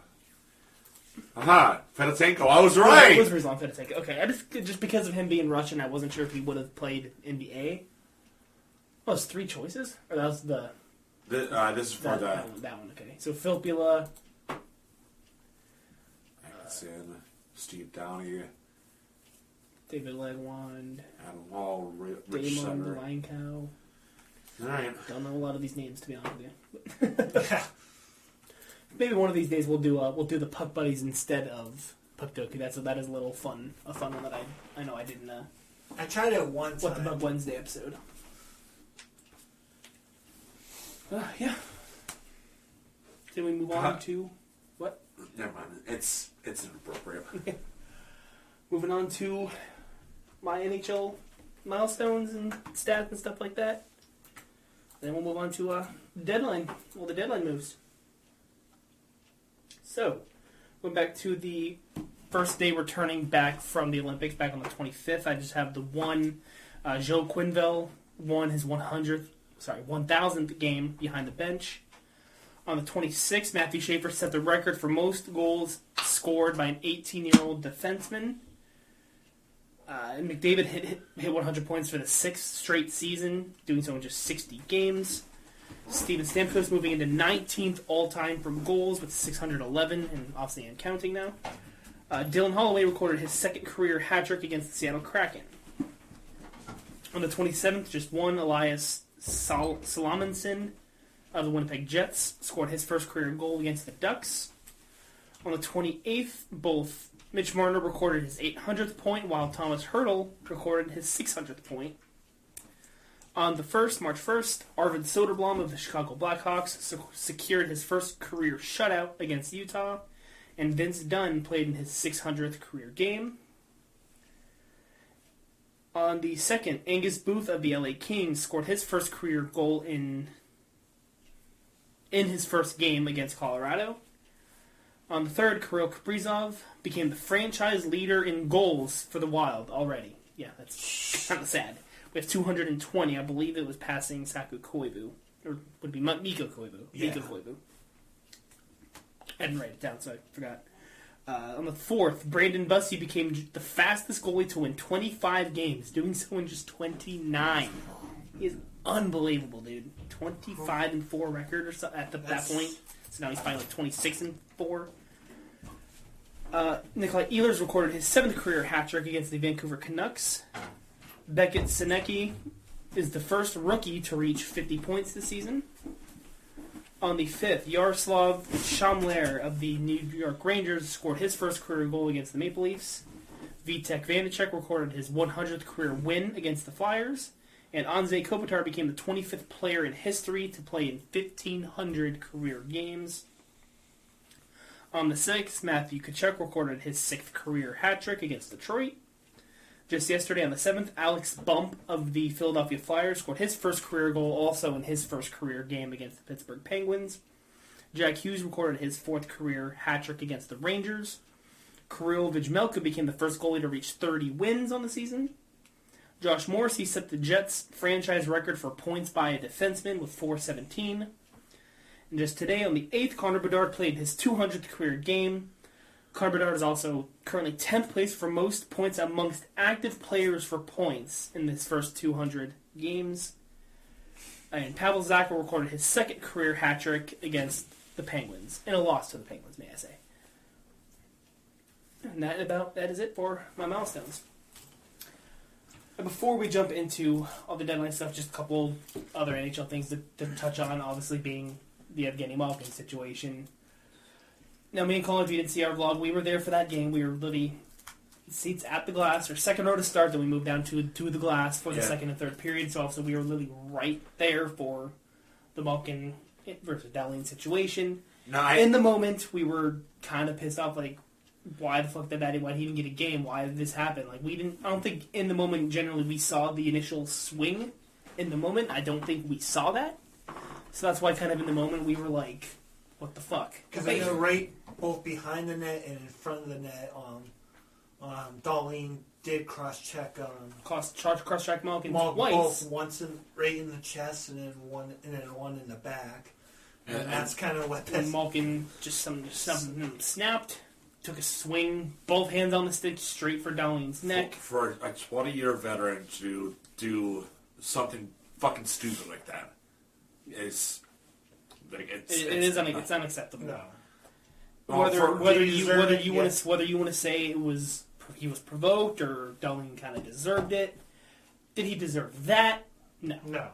Aha! Fedotenko, I was right! It was Ruslan Fedotenko. Okay, I just because of him being Russian, I wasn't sure if he would have played NBA. Oh, it's 3 choices? Or that was the... This is for that one, okay. So Filppula, Atkinson, Steve Downey, David Legwand, Adam Wall, Rich Damon Center. Winecow. All right. Don't know a lot of these names, to be honest with you. Maybe one of these days we'll do the Puck Buddies instead of Puck Doku. That is a little fun one that I know I didn't. I tried it one time. What the Bug Wednesday episode? Yeah. Then we move on to what? Never mind. It's inappropriate. Moving on to my NHL milestones and stats and stuff like that. Then we'll move on to deadline. Well, the deadline moves. So, going back to the first day returning back from the Olympics, back on the 25th, I just have the one. Joe Quenneville won his 1,000th game behind the bench. On the 26th, Matthew Schaefer set the record for most goals scored by an 18-year-old defenseman. McDavid hit 100 points for the 6th straight season, doing so in just 60 games. Steven Stamkos moving into 19th all-time for goals with 611, and obviously I'm counting now. Dylan Holloway recorded his second career hat-trick against the Seattle Kraken. On the 27th, just one, Elias Salamonson of the Winnipeg Jets scored his first career goal against the Ducks. On the 28th, both Mitch Marner recorded his 800th point, while Thomas Hertl recorded his 600th point. On the 1st, March 1st, Arvid Soderblom of the Chicago Blackhawks secured his first career shutout against Utah, and Vince Dunn played in his 600th career game. On the 2nd, Angus Booth of the LA Kings scored his first career goal in his first game against Colorado. On the 3rd, Kirill Kaprizov became the franchise leader in goals for the Wild already. Yeah, that's kind of sad. With 220, I believe it was passing Saku Koivu. Or would it be Mikko Koivu. Yeah. Mikko Koivu. I didn't write it down, so I forgot. On the 4th, Brandon Bussi became the fastest goalie to win 25 games, doing so in just 29. He is unbelievable, dude. 25-4 record or so at that point. So now he's finally like 26-4. Nikolai Ehlers recorded his 7th career hat-trick against the Vancouver Canucks. Beckett Sinecki is the first rookie to reach 50 points this season. On the 5th, Yaroslav Chamler of the New York Rangers scored his first career goal against the Maple Leafs. Vitek Vanacek recorded his 100th career win against the Flyers. And Anze Kopitar became the 25th player in history to play in 1,500 career games. On the 6th, Matthew Tkachuk recorded his 6th career hat-trick against Detroit. Just yesterday, on the 7th, Alex Bump of the Philadelphia Flyers scored his first career goal also in his first career game against the Pittsburgh Penguins. Jack Hughes recorded his 4th career hat-trick against the Rangers. Kirill Vejmelka became the first goalie to reach 30 wins on the season. Josh Morrissey set the Jets' franchise record for points by a defenseman with 417. And just today, on the 8th, Connor Bedard played his 200th career game. Connor Bedard is also currently 10th place for most points amongst active players for points in his first 200 games. And Pavel Zacha recorded his 2nd career hat-trick against the Penguins, in a loss to the Penguins, may I say. And that is it for my milestones. And before we jump into all the deadline stuff, just a couple other NHL things to touch on, obviously being the Evgeny Malkin situation. Now, me and Colin, if you didn't see our vlog, we were there for that game. We were literally seats at the glass, or second row to start, then we moved down to the glass for the second and third period. So obviously we were literally right there for the Malkin versus Dahlin situation. In the moment, we were kind of pissed off, like, why the fuck why he didn't get a game? Why did this happen? Like, I don't think in the moment generally we saw the initial swing in the moment. I don't think we saw that. So that's why kind of in the moment we were like, what the fuck? Because I know right both behind the net and in front of the net, Dahlin did cross-check cross-check Malkin twice. Both once right in the chest and then one in the back. And that's kind of what... And Malkin just snapped, took a swing, both hands on the stick, straight for Dahlin's neck. For a 20-year veteran to do something fucking stupid like that is... Like, it's unacceptable. No. Whether you want to say it was he was provoked or Dahlin kind of deserved it. Did he deserve that? No. No.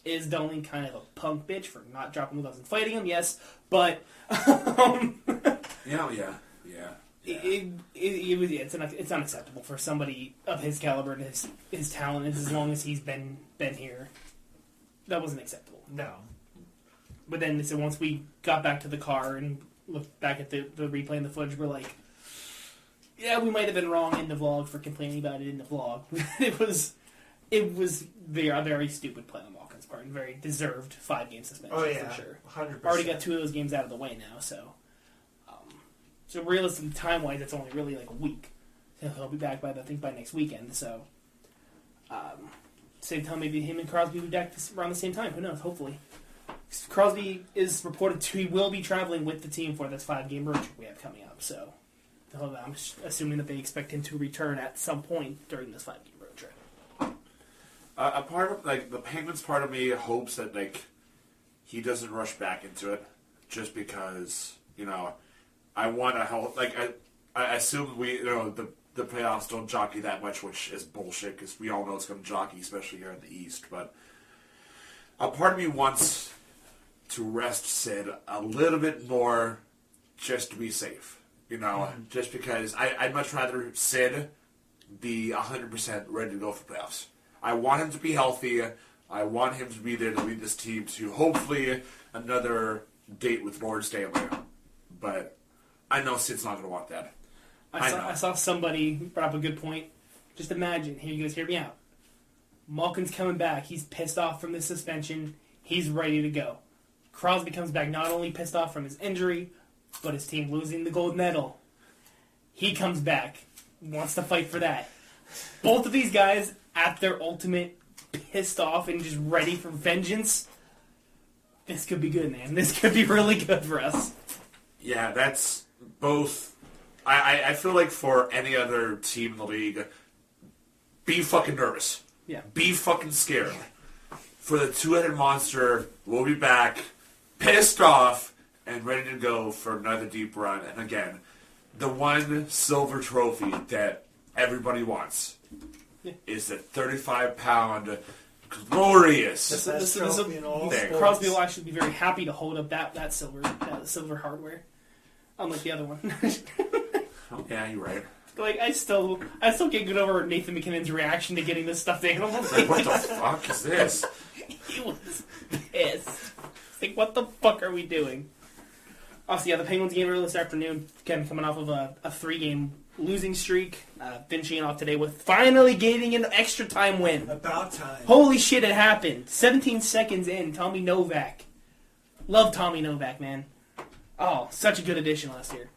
Is Dahlin kind of a punk bitch for not dropping gloves and fighting him? Yes, but Yeah. it's unacceptable for somebody of his caliber and his talent, as long as he's been here. That wasn't acceptable. No. But then, so once we got back to the car and looked back at the replay and the footage, we're like, yeah, we might have been wrong in the vlog for complaining about it in the vlog. It was a very stupid play on Malkin's part and very deserved 5-game suspension for sure. 100%. Already got 2 of those games out of the way now, so realistically, time-wise, it's only really like a week. He'll be back by next weekend, so same time maybe him and Crosby will be back around the same time. Who knows? Hopefully. Crosby is reported he will be traveling with the team for this 5-game road trip we have coming up, so I'm assuming that they expect him to return at some point during this 5-game road trip. A part of the Penguins part of me hopes that he doesn't rush back into it, just because I want to help. I assume the playoffs don't jockey that much, which is bullshit because we all know it's going to jockey, especially here in the East. But a part of me wants to rest Sid a little bit more, just to be safe. Just because I'd much rather Sid be 100% ready to go for playoffs. I want him to be healthy. I want him to be there to lead this team to hopefully another date with Lord Stanley. But I know Sid's not going to want that. I saw somebody brought up a good point. Just imagine, here you guys hear me out. Malkin's coming back. He's pissed off from the suspension. He's ready to go. Crosby comes back not only pissed off from his injury, but his team losing the gold medal. He comes back, wants to fight for that. Both of these guys at their ultimate pissed off and just ready for vengeance. This could be good, man. This could be really good for us. Yeah, that's both. I feel like for any other team in the league, be fucking nervous. Yeah. Be fucking scared. For the two-headed monster, we'll be back, pissed off, and ready to go for another deep run. And again, the one silver trophy that everybody wants is the 35-pound glorious thing. Crosby will actually be very happy to hold up that silver hardware, unlike the other one. Oh, yeah, you're right. I still can't get over Nathan McKinnon's reaction to getting this stuffed animal. What the fuck is this? He was pissed. It's what the fuck are we doing? Also, the Penguins game earlier this afternoon, again, coming off of a 3-game losing streak, finishing off today with finally getting an extra time win. About time. Holy shit, it happened. 17 seconds in, Tommy Novak. Love Tommy Novak, man. Oh, such a good addition last year.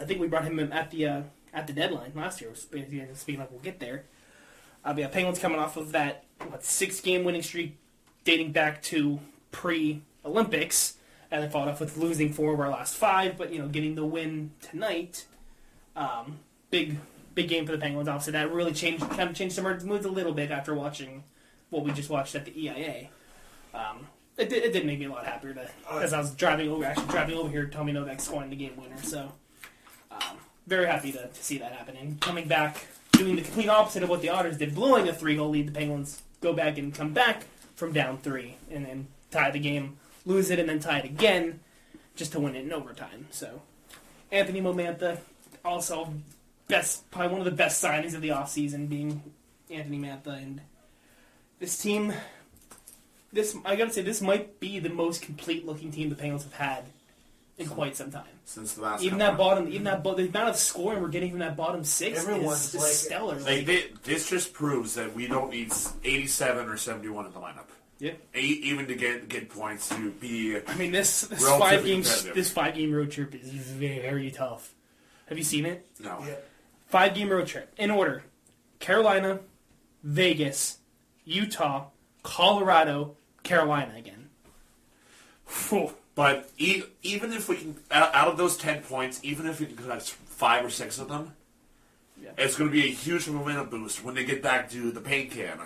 I think we brought him in at the deadline last year. Speaking like we'll get there. Penguins coming off of that 6-game winning streak dating back to pre-Olympics, and then followed up with losing 4 of our last 5, but getting the win tonight. Big game for the Penguins. Obviously, that really changed some moods a little bit after watching what we just watched at the EIA. It did make me a lot happier as I was driving over here. Tommy Novak scoring the game winner. So very happy to see that happen, and coming back doing the complete opposite of what the Otters did, blowing a 3-goal lead. The Penguins go back and come back from down 3 and then tie the game, lose it, and then tie it again just to win it in overtime. So Anthony Momantha, also probably one of the best signings of the offseason, being Anthony Mantha. And this team, I gotta say, this might be the most complete looking team the Penguins have had in quite some time. Since the last the amount of scoring we're getting from that bottom 6 is stellar. This just proves that we don't need 87 or 71 in the lineup. Yeah. Even to get points to be. I mean, this 5-game road trip is very tough. Have you seen it? No. Yeah. 5-game road trip in order: Carolina, Vegas, Utah, Colorado, Carolina again. Whew. But even if we can, out of those 10 points, even if we can collect 5 or 6 of them, it's going to be a huge momentum boost when they get back to the paint can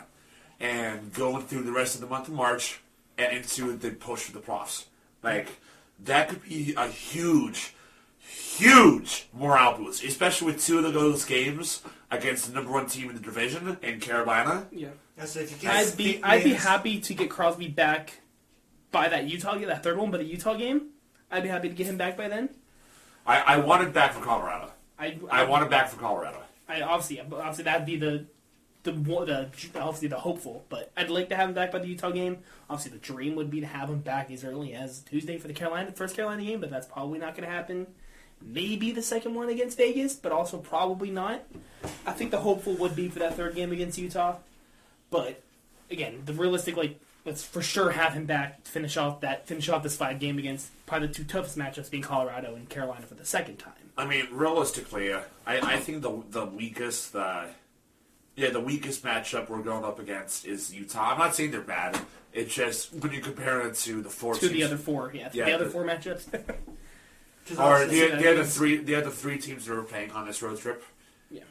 and going through the rest of the month of March and into the push for the playoffs. That could be a huge huge morale boost, especially with two of those games against the number one team in the division in Carolina. Yeah. So if you I'd be happy to get Crosby back by that Utah game, that third one, but the Utah game. I'd be happy to get him back by then. I want him back for Colorado. I want him back for Colorado. Obviously that'd be the obviously the hopeful, but I'd like to have him back by the Utah game. Obviously, the dream would be to have him back as early as Tuesday for the first Carolina game, but that's probably not going to happen. Maybe the second one against Vegas, but also probably not. I think the hopeful would be for that third game against Utah, but again, the realistic, let's for sure have him back to finish off this 5 game against probably the two toughest matchups being Colorado and Carolina for the second time. I mean, realistically, I think the weakest matchup we're going up against is Utah. I'm not saying they're bad. It's just when you compare it to the four teams. The other four, the other four matchups. Or the other three teams that are playing on this road trip. Yeah.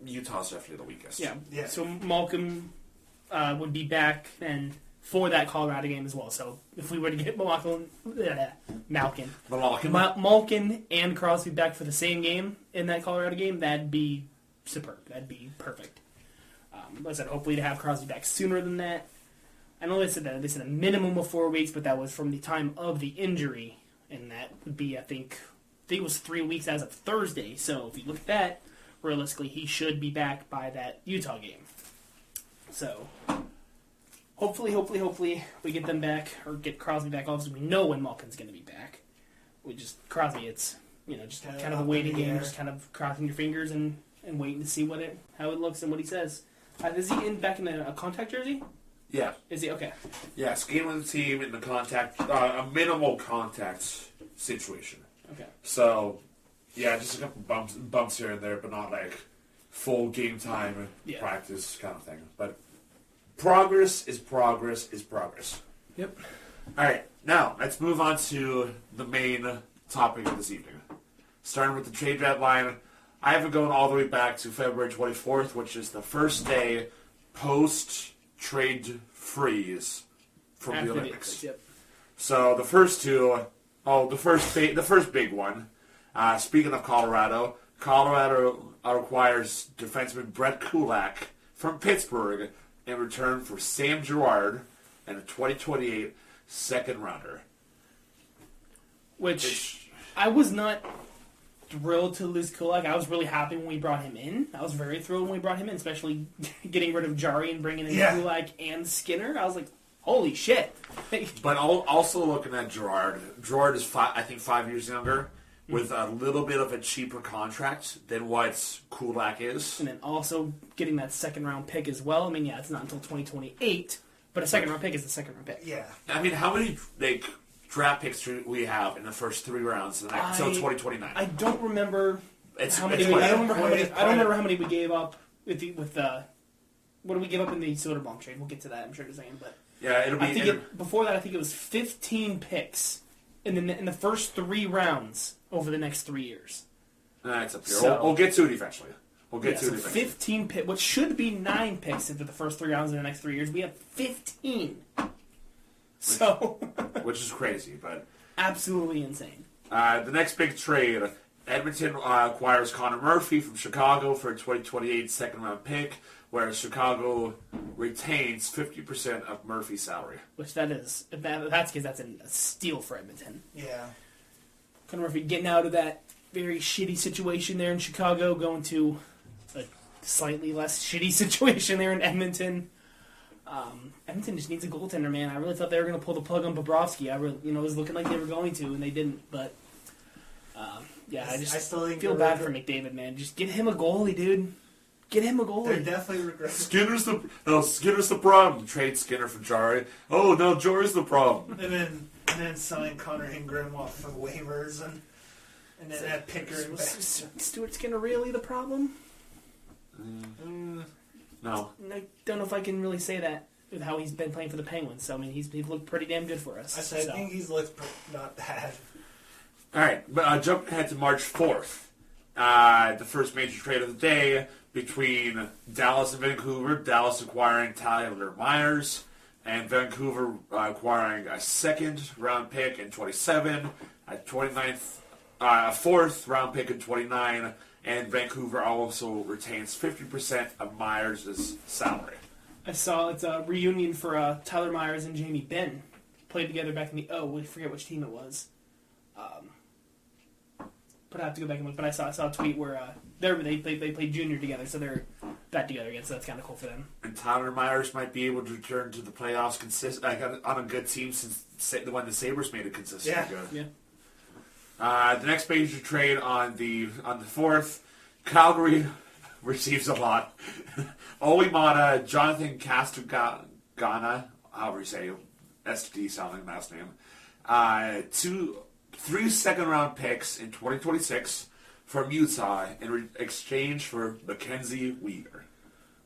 Utah's definitely the weakest. Yeah. So Malcolm would be back and for that Colorado game as well. So if we were to get Malkin and Crosby back for the same game in that Colorado game, that'd be superb. That'd be perfect. Like I said, hopefully to have Crosby back sooner than that. I know they said a minimum of 4 weeks, but that was from the time of the injury, and that would be, I think it was 3 weeks as of Thursday. So if you look at that, realistically, he should be back by that Utah game. So hopefully we get them back or get Crosby back. Obviously, we know when Malkin's going to be back. Crosby, it's just kind of a waiting game, just kind of crossing your fingers and waiting to see how it looks and what he says. Is he back in a contact jersey? Yeah. Is he? Okay. Yeah, skating with the team in the contact, a minimal contact situation. Okay. So, yeah, just a couple bumps here and there, but not full game time practice kind of thing. But progress is progress is progress. Yep. All right, now let's move on to the main topic of this evening. Starting with the trade deadline. I have it going all the way back to February 24th, which is the first day post-trade freeze from After the Olympics. Yep. So the first the first big one. Speaking of Colorado acquires defenseman Brett Kulak from Pittsburgh in return for Sam Girard and a 2028 second rounder. Which I was not thrilled to lose Kulak. I was really happy when we brought him in. I was very thrilled when we brought him in, especially getting rid of Jari and bringing in Kulak and Skinner. I was like, holy shit. But also looking at Girard is 5 years younger, with a little bit of a cheaper contract than what Kulak is. And then also getting that second round pick as well. I mean, it's not until 2028, but a second round pick is a second round pick. Yeah. I mean, how many draft picks do we have in the first 3 rounds until 2029? I don't remember how many. I don't remember how many we gave up with what did we give up in the Soderblom trade? We'll get to that, I'm sure, in a second. But yeah, it'll be. Before that, I think it was 15 picks in the first 3 rounds over the next 3 years. That's up here. We'll get to it eventually. 15 picks, what should be 9 picks into the first 3 rounds in the next 3 years. We have 15. Which is crazy, but absolutely insane. The next big trade, Edmonton acquires Connor Murphy from Chicago for a 2028 second-round pick, whereas Chicago retains 50% of Murphy's salary. Which that's because that's a steal for Edmonton. Yeah. Connor Murphy getting out of that very shitty situation there in Chicago, going to a slightly less shitty situation there in Edmonton. Edmonton just needs a goaltender, man. I really thought they were going to pull the plug on Bobrovsky. It was looking like they were going to, and they didn't. But I still feel bad for McDavid, man. Just get him a goalie, dude. Get him a goalie. They're definitely regretting. Skinner's the problem. Trade Skinner for Jari. Oh no, Jari's the problem. And then sign Connor Ingram off of waivers and then add Pickering back. Stuart Skinner really the problem? No. I don't know if I can really say that with how he's been playing for the Penguins. So, I mean, he's looked pretty damn good for us. I think he's looked not bad. All right, but jumping ahead to March 4th, the first major trade of the day between Dallas and Vancouver. Dallas acquiring Tyler Myers, and Vancouver acquiring a second-round pick in 27, a 29th a fourth round pick in 29, and Vancouver also retains 50% of Myers' salary. I saw it's a reunion for Tyler Myers and Jamie Benn. Played together back in the I forget which team it was. But I have to go back and look. But I saw a tweet where they played junior together, so they're back together again. So that's kind of cool for them. And Tyler Myers might be able to return to the playoffs on a good team since when the Sabres made it consistently good. Yeah. The next major trade on the 4th, Calgary receives a lot. Olimata, Jonathan Castragana, however you say STD sounding last name, 3 second-round picks in 2026 from Utah in exchange for Mackenzie Weegar.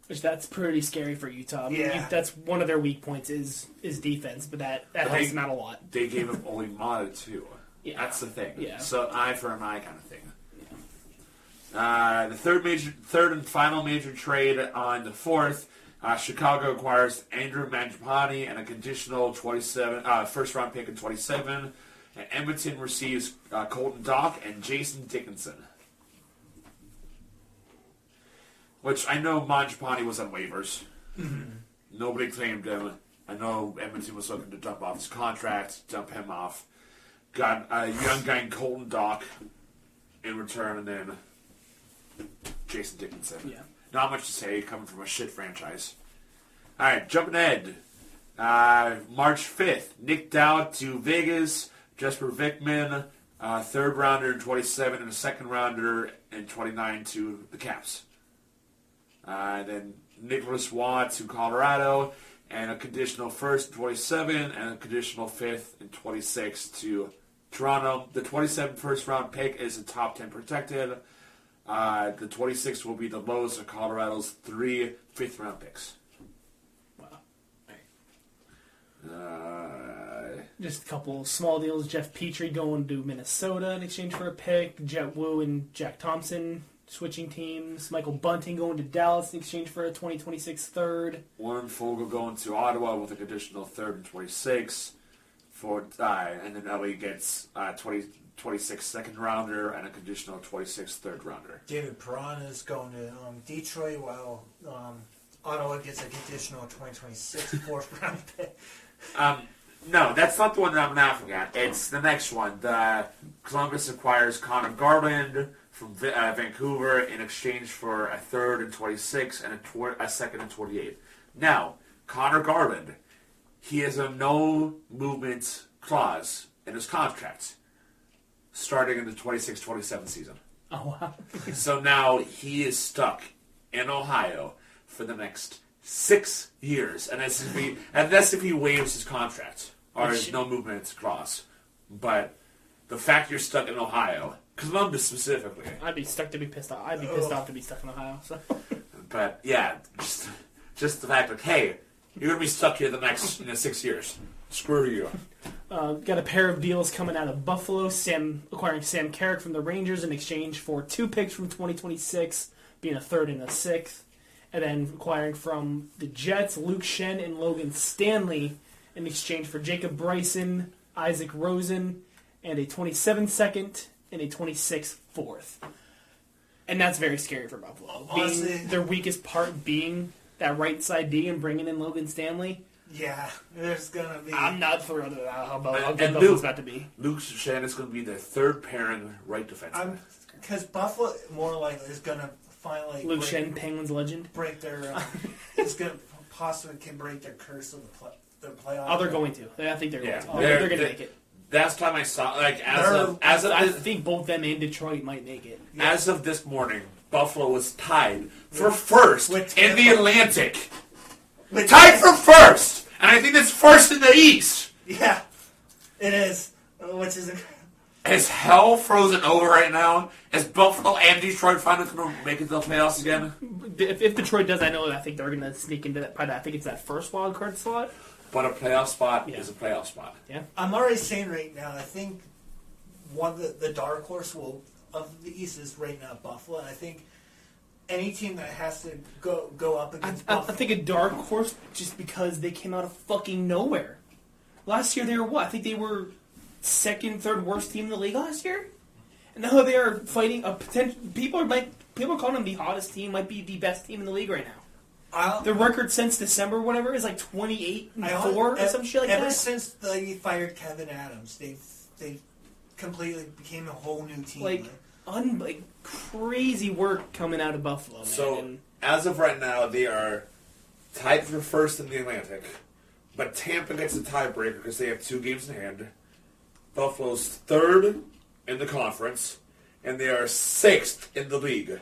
Which that's pretty scary for Utah. I mean, that's one of their weak points is defense, but that helps them out a lot. They gave up Olimata too. Yeah. That's the thing. Yeah. So eye for an eye kind of thing. Yeah. The third and final major trade on the 4th, Chicago acquires Andrew Mangiapane and a conditional first-round pick in 27. And Edmonton receives Colton Dock and Jason Dickinson. Which I know Mangiapane was on waivers. Mm-hmm. Nobody claimed him. I know Edmonton was looking to dump off his contract, dump him off. Got a young guy in Colton Dock in return, and then Jason Dickinson. Yeah. Not much to say, coming from a shit franchise. Alright, jumping ahead. March 5th, Nick Dowd to Vegas. Jesper Vikman, third rounder in 27 and a second rounder in 29 to the Caps. Then Nicholas Watt to Colorado, and a conditional first in 27 and a conditional fifth in 26 to Toronto. The 27 first round pick is a top 10 protected. The 26 will be the lowest of Colorado's 3 fifth round picks. Just a couple small deals. Jeff Petrie going to Minnesota in exchange for a pick. Jet Wu and Jack Thompson switching teams. Michael Bunting going to Dallas in exchange for a 2026 third. Warren Fogle going to Ottawa with a conditional third and 26. And then LA gets 26 second rounder and a conditional 26 third rounder. David Perron is going to Detroit, while Ottawa gets a conditional 2026 fourth round pick. No, that's not the one that I'm laughing at. It's the next one. Columbus acquires Connor Garland from Vancouver in exchange for a third and 26 and a second and 28. Now, Connor Garland, he has a no movement clause in his contract starting in the 26-27 season. Oh, wow. So now he is stuck in Ohio for the next 6 years, unless if he waives his contract or his no movement clause. But the fact you're stuck in Ohio, Columbus specifically. I'd be stuck to be pissed off. I'd be pissed off to be stuck in Ohio. So. But yeah, just the fact that hey, you're gonna be stuck here the next 6 years. Screw you. Got a pair of deals coming out of Buffalo. Acquiring Sam Carrick from the Rangers in exchange for 2 picks from 2026, being a third and a sixth. And then acquiring from the Jets, Luke Shen and Logan Stanley in exchange for Jacob Bryson, Isaac Rosen, and a 27 second and a 26 fourth. And that's very scary for Buffalo. Honestly, their weakest part being that right side D and bringing in Logan Stanley. Yeah, there's going to be... I'm not thrilled with how good Buffalo's about to be. Luke Shen is going to be their third pairing right defenseman. Because Buffalo, more likely, is going to finally... Luke Shen, Penguins legend. Break their... is going to possibly can break their curse of their playoff. Oh, they're going to. I think they're going to. They're going to make it. Last time I saw, I think both them and Detroit might make it. Yeah. As of this morning, Buffalo was tied for first in the Atlantic. Tied for first! And I think that's first in the East! Yeah, it is. Which is... Is hell frozen over right now? Is Buffalo and Detroit finally going to make it to the playoffs again? If Detroit does, I think they're going to sneak into that. I think it's that first wild card slot. But a playoff spot is a playoff spot. Yeah, I'm already saying right now, I think one of the dark horse of the East is right now Buffalo. And I think any team that has to go up against Buffalo... I think a dark horse just because they came out of fucking nowhere. Last year they were what? I think they were second, third worst team in the league last year. now they are fighting a potential. People are calling them the hottest team. Might be the best team in the league right now. The record since December, whatever, is like 28-4 or some shit like that. Ever since they fired Kevin Adams, they completely became a whole new team. Like crazy work coming out of Buffalo, man. So as of right now, they are tied for first in the Atlantic, but Tampa gets a tiebreaker because they have 2 games in hand. Buffalo's third in the conference, and they are 6th in the league.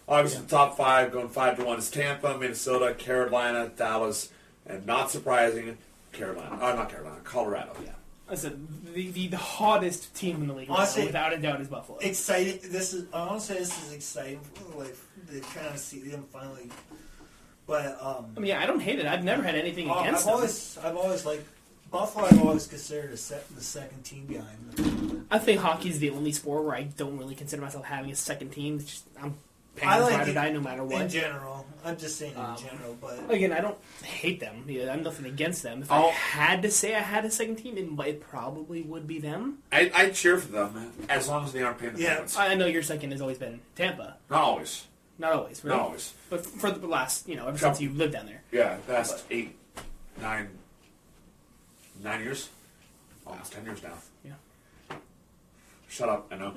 Obviously, the top 5 going 5-1 is Tampa, Minnesota, Carolina, Dallas, and not surprising, Colorado. Yeah. I said the hottest team in the league, honestly, without a doubt, is Buffalo. Exciting. This is exciting. Like to kind of see them finally. But I mean, I don't hate it. I've never had anything against them. I've always liked Buffalo. I've always considered the second team behind them. I think hockey is the only sport where I don't really consider myself having a second team. It's just, I'm paying ride or die no matter what. In general, I'm just saying in general. But again, I don't hate them. I'm nothing against them. If I had to say I had a second team, it probably would be them. I'd cheer for them as long as they aren't paying the payments. I know your second has always been Tampa. Not always. Not always. Really. Not always. But for the last, ever since you lived down there. Yeah, the past 9 years. Almost 10 years now. Yeah. Shut up, I know.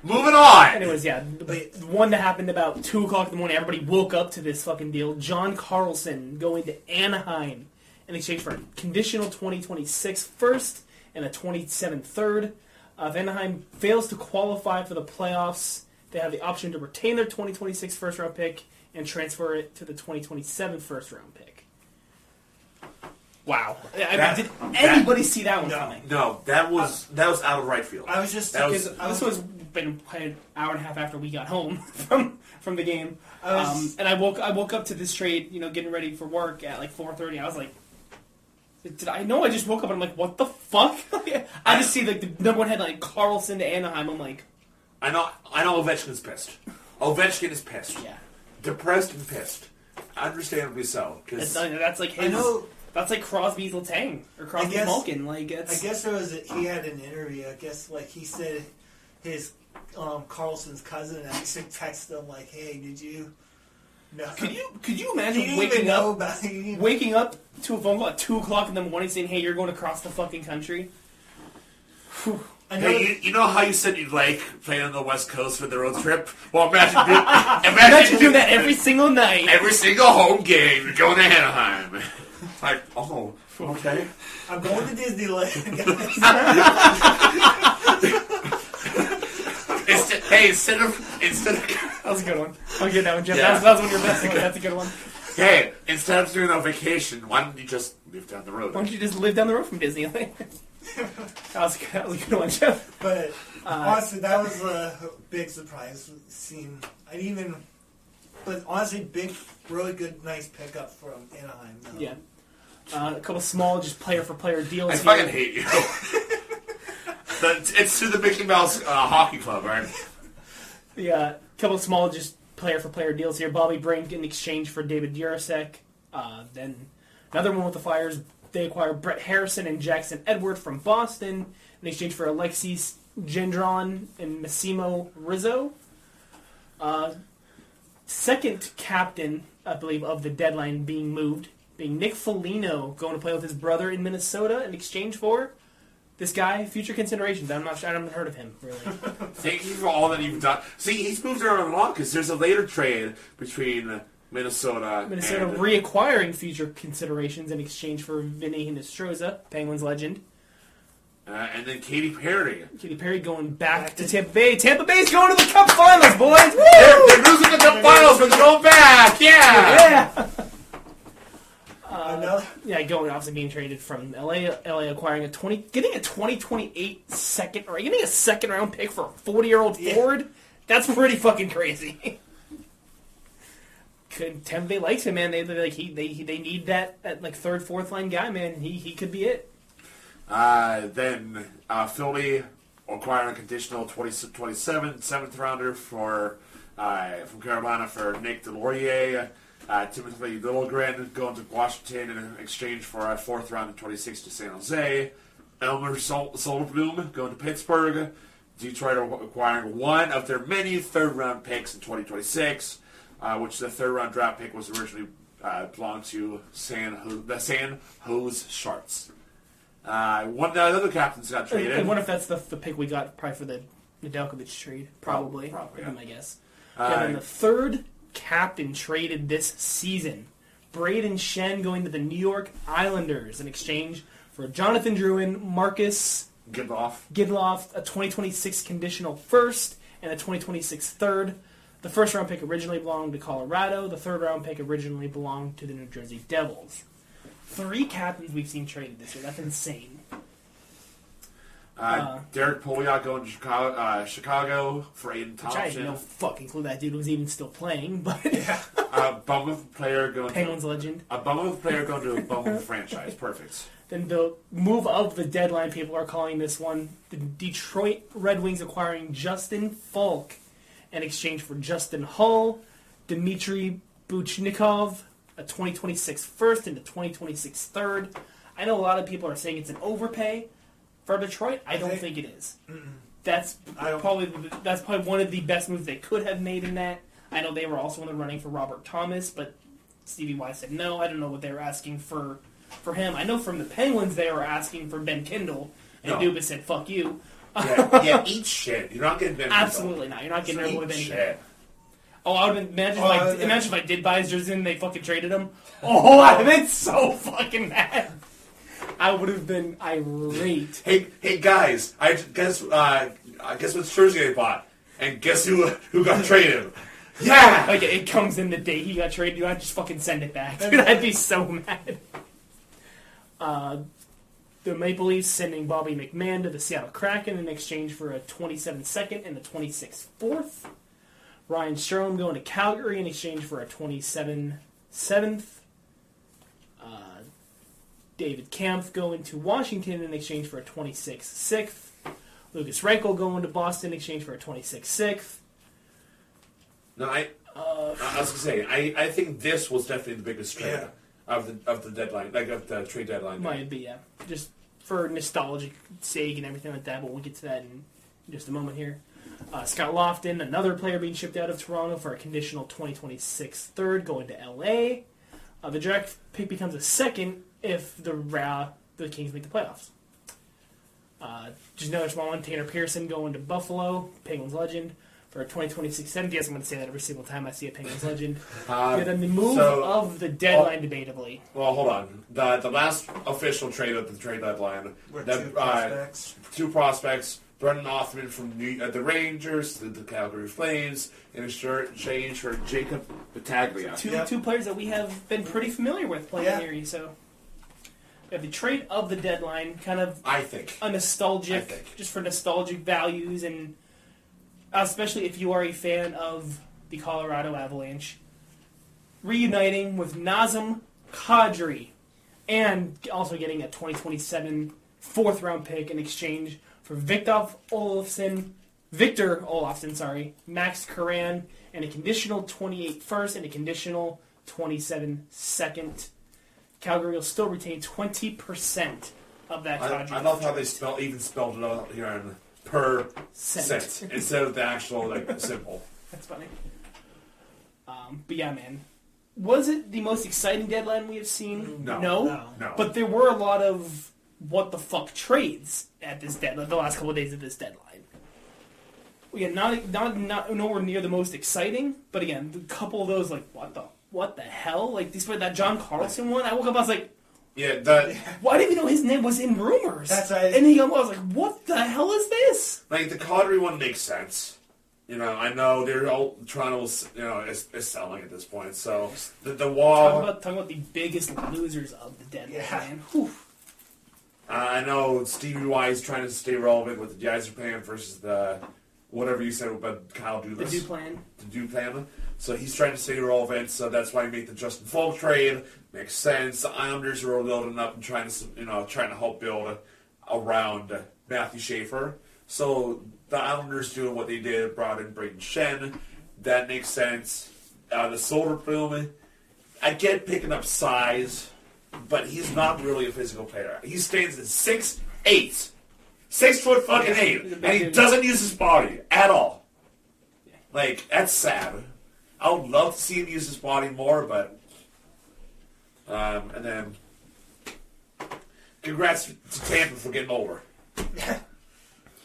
Moving on! Anyways, the one that happened about 2 o'clock in the morning, everybody woke up to this fucking deal. John Carlson going to Anaheim in exchange for a conditional 2026 first and a 27 third. If Anaheim fails to qualify for the playoffs, they have the option to retain their 2026 first-round pick and transfer it to the 2027 first-round pick. Wow. Did anybody see that one coming? No, that was out of right field. I was just this was been played an hour and a half after we got home from the game. And I woke up to this trade, getting ready for work at like 4:30. I was like, did I know? I just woke up and I'm like, what the fuck? I just see like the number 1 headline, Carlson to Anaheim. I'm like, I know Ovechkin's pissed. Ovechkin is pissed. Yeah. Depressed and pissed. Understandably so. That's like his... That's like Crosby's Letang or Crosby's Malkin. I guess he had an interview. I guess he said his Carlson's cousin actually texted him like, "Hey, did you?" No. Could you imagine waking up to a phone call at 2 o'clock in the morning saying, "Hey, you're going across the fucking country"? Whew. Hey, you know how you said you'd like playing on the West Coast for the road trip? Well, imagine doing that every single night. Every single home game, you're going to Anaheim. Like, oh, okay. I'm going to Disneyland, guys. Instead of that was a good one. I'll get that one, Jeff. Yeah. That was one of your best ones. That's a good one. Hey, instead of doing a vacation, why don't you just live down the road? Why don't you just live down the road from Disneyland? That was a good one, Jeff. But honestly, that was a big surprise. But honestly, really good, nice pickup from Anaheim. Though. Yeah. A couple small, just player-for-player deals. I fucking hate you. It's to the Mickey Mouse Hockey Club, right? Yeah, couple small, just player-for-player deals here. Bobby Brink in exchange for David Jurasek. Then another one with the Flyers. They acquire Brett Harrison and Jackson Edward from Boston in exchange for Alexis Gendron and Massimo Rizzo. Second captain, I believe, of the deadline being moved, being Nick Foligno going to play with his brother in Minnesota in exchange for this guy, future considerations. I haven't heard of him, really. Thank you for all that you've done. See, he's moved around a lot because there's a later trade between Minnesota and reacquiring future considerations in exchange for Vinny Hinostroza, Penguins legend. And then Katy Perry. Katy Perry going back to Tampa Bay. Tampa Bay's going to the Cup Finals, boys! Woo! They're losing the Cup Finals, but they're going back! Yeah! Obviously being traded from LA acquiring getting a 2028 second round pick for a 40-year-old forward. That's pretty fucking crazy. Tampa Bay likes him, man. They need that like third, fourth line guy, man. He could be it. Then Philly acquiring a conditional 27 7th rounder from Carolina for Nick Delorier. Timothy Littlegren going to Washington in exchange for a 4th round of 26 to San Jose. Elmer Solblum going to Pittsburgh. Detroit are acquiring one of their many third-round picks in 2026, which the third-round draft pick was originally belonged to the San Jose Sharks. One of the other captains got traded. I wonder if that's the pick we got probably for the Nedeljkovic trade. Probably. Probably, Would be yeah. my guess. And then the third captain traded this season. Braden Shen going to the New York Islanders in exchange for Jonathan Drouin, Marcus Gidloff, a 2026 conditional first, and a 2026 third. The first round pick originally belonged to Colorado. The third round pick originally belonged to the New Jersey Devils. 3 captains we've seen traded this year. That's insane. Derek Pouliot going to Chicago for Aiden Which I had Thompson. no fucking clue that dude was even still playing, but Bumwith player going Penguins legend. A Bumwith player going to a Bumwith franchise. Perfect. Then the move of the deadline, people are calling this one the Detroit Red Wings acquiring Justin Falk in exchange for Justin Hull, Dmitry Buchnikov, a 2026 first and a 2026 third. I know a lot of people are saying it's an overpay for Detroit. I don't think it is. That's probably one of the best moves they could have made in that. I know they were also in the running for Robert Thomas, but Stevie Y said no. I don't know what they were asking for him. I know from the Penguins they were asking for Ben Kindle, and Dubas said "fuck you." Yeah, eat shit. You're not getting Ben Kindle. Absolutely not. You're not getting rid of Ben Kindle. Shit. Oh, I would imagine if I did buy his jersey and they fucking traded him. Oh, I'd have been so fucking mad. I would have been irate. Hey guys, I guess what jersey they bought, and guess who got traded? Yeah. Like it comes in the day he got traded, I'd just fucking send it back. Dude, I'd be so mad. The Maple Leafs sending Bobby McMahon to the Seattle Kraken in exchange for a 27 second and a 26 fourth. Ryan Strome going to Calgary in exchange for a 27 seventh. David Kampf going to Washington in exchange for a 26 sixth. Lucas Reichel going to Boston in exchange for a 26 sixth. No, I was gonna say I think this was definitely the biggest trade of the deadline, like of the trade deadline. Might be, yeah. Just for nostalgic sake and everything like that, but we'll get to that in just a moment here. Scott Lofton, another player being shipped out of Toronto for a conditional 2026 third, going to LA. The draft pick becomes a second if the Kings make the playoffs. Just another small one, Tanner Pearson going to Buffalo, Penguins legend, for a 2026 7th. Yes, I'm going to say that every single time I see a Penguins legend. Then the move of the deadline, debatably. Well, hold on. The last official trade of the trade deadline, two prospects. Brendan Othman from the Rangers to the Calgary Flames in exchange for Jacob Battaglia. Two players that we have been pretty familiar with playing in Erie. So we have the trade of the deadline, kind of a nostalgic, just for nostalgic values, and especially if you are a fan of the Colorado Avalanche, reuniting with Nazem Kadri, and also getting a 2027 fourth round pick in exchange for Victor Olofsson, Max Curran, and a conditional 28 first and a conditional 27 second. Calgary will still retain 20% of that contract. I love how they spelled it out here in per cent instead of the actual symbol. That's funny. But yeah, man. Was it the most exciting deadline we have seen? No. But there were a lot of what the fuck trades at this deadline, the last couple of days of this deadline. Again, not nowhere near the most exciting, but again, a couple of those, like, what the hell? Like, despite that John Carlson one, I woke up, I was like, why didn't you know his name was in rumors? That's right. And I was like, what the hell is this? Like, the Kadri one makes sense. You know, I know they're all Toronto's, is selling at this point. So the wall. Talking about the biggest losers of the deadline. Man. Whew. I know Stevie Y is trying to stay relevant with the Yzerpan versus the whatever you said about Kyle Dubas. The Duplan. So he's trying to stay relevant. So that's why he made the Justin Falk trade. Makes sense. The Islanders are loading up and trying to help build around Matthew Schaefer. So the Islanders doing what they did, brought in Braden Shen. That makes sense. The Soderblom, I get picking up size, but he's not really a physical player. He stands at 6'8". 6'8" fucking Yeah, eight, he's a big and he dude. doesn't use his body at all. Like, that's sad. I would love to see him use his body more, but and then congrats to Tampa for getting older.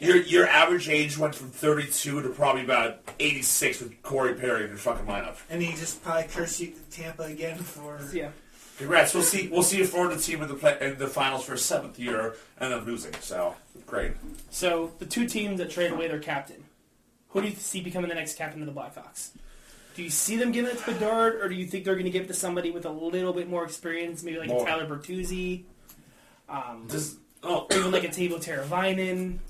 Your average age went from 32 to probably about 86 with Corey Perry in your fucking lineup. And he just probably cursed Tampa again for. Yeah. Congrats. We'll see you for the team in the finals for a 7th year and then losing. So great. So the two teams that trade away their captain, who do you see becoming the next captain of the Blackhawks? Do you see them giving it to Bedard, or do you think they're going to give it to somebody with a little bit more experience, maybe like a Tyler Bertuzzi, even like a Teuvo Teravainen?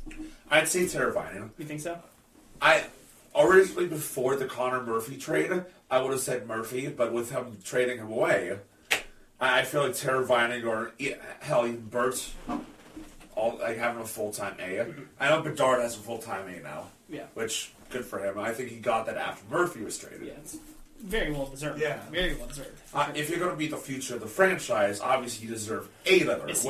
I'd say Teravainen. You think so? I originally, before the Connor Murphy trade, I would have said Murphy, but with him trading him away, I feel like Teravainen or hell, even Bert, all like having a full-time A. I know Bedard has a full-time A now. Yeah. Which, good for him. I think he got that after Murphy was traded. Yeah, it's very well deserved. Yeah. Very well deserved. If you're going to be the future of the franchise, obviously you deserve a letter. Is